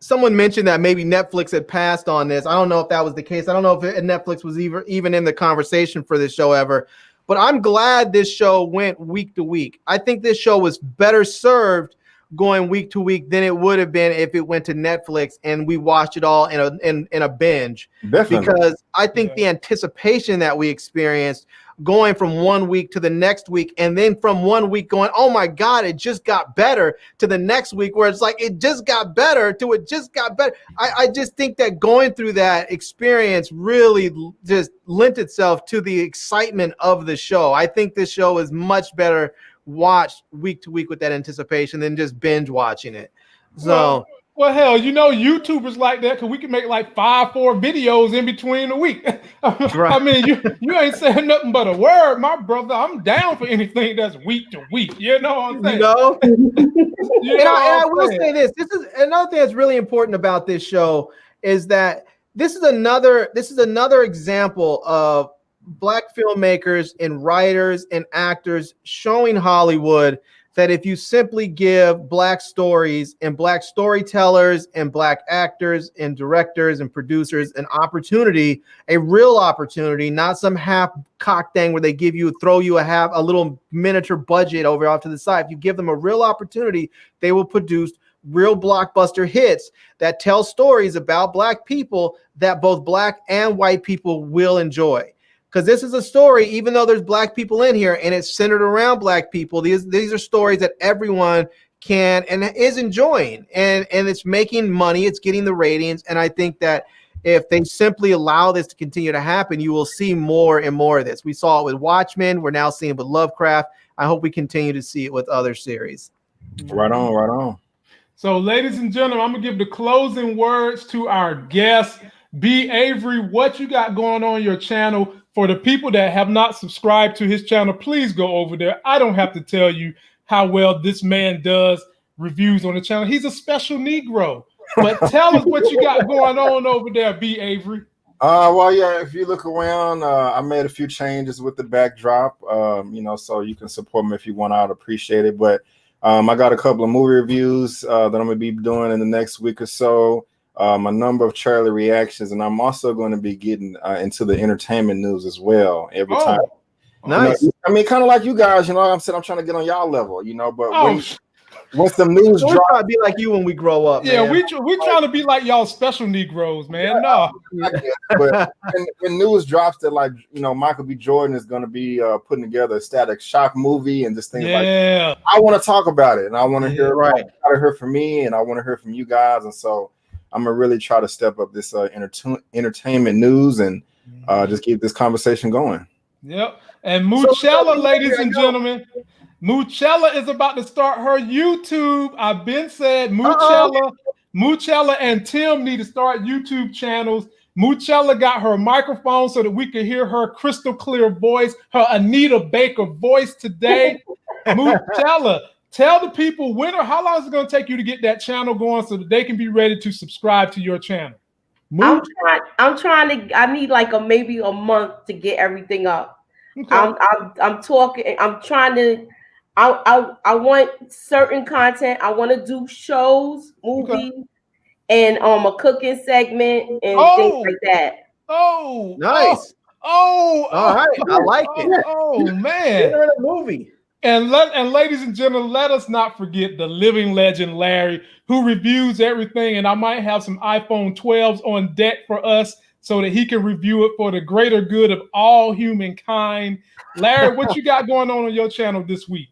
Someone mentioned that maybe Netflix had passed on this. I don't know if that was the case. I don't know if Netflix was even in the conversation for this show ever. But I'm glad this show went week to week. I think this show was better served going week to week than it would have been if it went to Netflix and we watched it all in a binge. Definitely. Because I think the anticipation that we experienced going from one week to the next week, and then from one week going, oh my God, it just got better, to the next week where it's like it just got better to it just got better. I just think that going through that experience really just lent itself to the excitement of the show. I think this show is much better watched week to week with that anticipation than just binge watching it. So well, hell, YouTubers like that, because we can make like 4 videos in between a week. I mean, you ain't saying nothing but a word, my brother. I'm down for anything that's week to week. You know what I'm saying? And I will say this. This is another thing that's really important about this show, is that this is another example of Black filmmakers and writers and actors showing Hollywood that if you simply give Black stories and Black storytellers and Black actors and directors and producers an opportunity, a real opportunity, not some half-cocked thing where they throw you a little miniature budget off to the side. If you give them a real opportunity, they will produce real blockbuster hits that tell stories about Black people that both Black and white people will enjoy. Because this is a story, even though there's Black people in here and it's centered around Black people, these are stories that everyone can and is enjoying, and it's making money, it's getting the ratings. And I think that if they simply allow this to continue to happen, you will see more and more of this. We saw it with Watchmen. We're now seeing it with Lovecraft. I hope we continue to see it with other series. Right on, right on. So, ladies and gentlemen, I'm going to give the closing words to our guest. B. Avery, what you got going on your channel? For the people that have not subscribed to his channel, please go over there. I don't have to tell you how well this man does reviews on the channel. He's a special Negro. But tell us what you got going on over there, B. Avery. Well, yeah, if you look around, I made a few changes with the backdrop, so you can support me if you want. I'd appreciate it. But I got a couple of movie reviews that I'm going to be doing in the next week or so. A number of Charlie reactions, and I'm also going to be getting into the entertainment news as well every time. Nice. I mean, kind of like you guys, like I'm saying, I'm trying to get on y'all level, but once the news we're trying to be like you when we grow up. Yeah, man. we're trying to be like y'all special Negroes, man. No. But when news drops that, Michael B. Jordan is going to be putting together a Static Shock movie and just things like that, I want to talk about it, and I want to hear from me, and I want to hear from you guys, and so I'm gonna really try to step up this entertainment news and just keep this conversation going. Yep. And Moochella, ladies and gentlemen, Moochella is about to start her YouTube. I've been said Moochella and Tim need to start YouTube channels. Moochella got her microphone so that we could hear her crystal clear voice, her Anita Baker voice today. Moochella, tell the people how long is it going to take you to get that channel going so that they can be ready to subscribe to your channel? I'm trying to. I need maybe a month to get everything up. Okay. I'm talking. I'm trying to. I want certain content. I want to do shows, movies, and a cooking segment and things like that. Oh, nice. All right. I like it. Oh man, in a movie. And ladies and gentlemen, let us not forget the living legend Larry, who reviews everything. And I might have some iPhone 12s on deck for us so that he can review it for the greater good of all humankind. Larry, what you got going on your channel this week?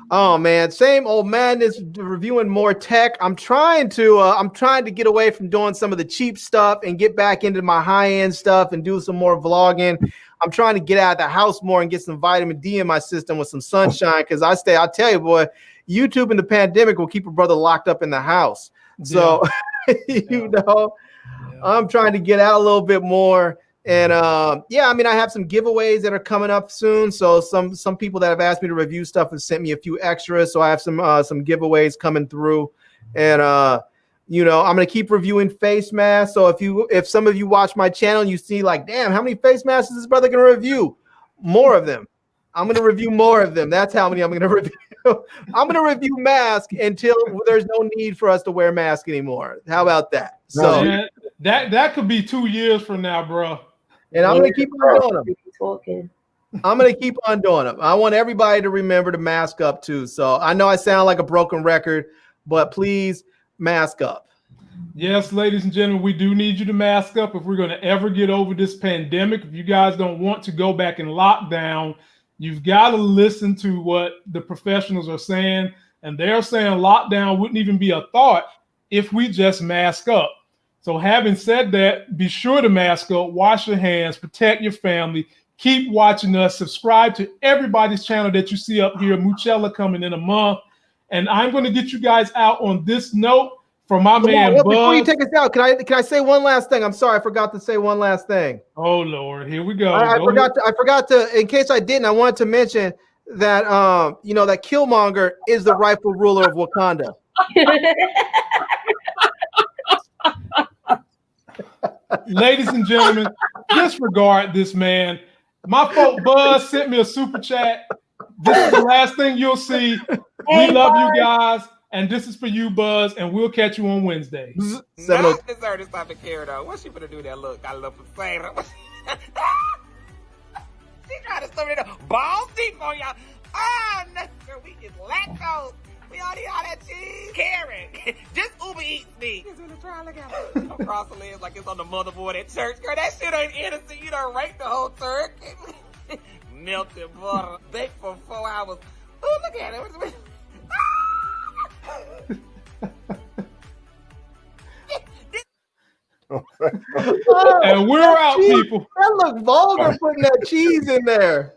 Oh man, same old madness, reviewing more tech. I'm trying to get away from doing some of the cheap stuff and get back into my high-end stuff and do some more vlogging. I'm trying to get out of the house more and get some vitamin D in my system with some sunshine, because I'll tell you, boy, YouTube and the pandemic will keep a brother locked up in the house. So, I'm trying to get out a little bit more. And I have some giveaways that are coming up soon. So some people that have asked me to review stuff have sent me a few extras. So I have some giveaways coming through. And I'm gonna keep reviewing face masks. So if some of you watch my channel and you see damn, how many face masks is this brother gonna review? More of them. I'm gonna review more of them. That's how many I'm gonna review. I'm gonna review masks until there's no need for us to wear masks anymore. How about that? So that could be 2 years from now, bro. And I'm gonna keep on doing them. I'm gonna keep on doing them. I want everybody to remember to mask up too. So I know I sound like a broken record, but please mask up. Yes, ladies and gentlemen, we do need you to mask up if we're going to ever get over this pandemic. If you guys don't want to go back in lockdown, you've got to listen to what the professionals are saying. And they're saying lockdown wouldn't even be a thought if we just mask up. So having said that, be sure to mask up, wash your hands, protect your family, keep watching us, subscribe to everybody's channel that you see up here. Moochella coming in a month. And I'm going to get you guys out on this note from my man Buzz. Before you take us out, can I say one last thing? I'm sorry, I forgot to say one last thing. Oh Lord, here we go. I forgot to, in case I didn't, I wanted to mention that that Killmonger is the rightful ruler of Wakanda. Ladies and gentlemen, disregard this man. My folk Buzz sent me a super chat. This is the last thing you'll see. We love you guys, and this is for you, Buzz, and we'll catch you on Wednesday. Not deserve to stop the care though. What's she gonna do that look? I love potato. She tried to stir it up balls deep on y'all. Ah, no, girl, we is lactose. Y'all need all that cheese. Karen, just Uber Eats me. He's really trying to look at it. Across the legs like it's on the motherboard at church. Girl, that shit ain't innocent. You done raped the whole turkey. Melted butter. Baked for 4 hours. Oh, look at it. And we're out, people. That look vulgar putting that cheese in there.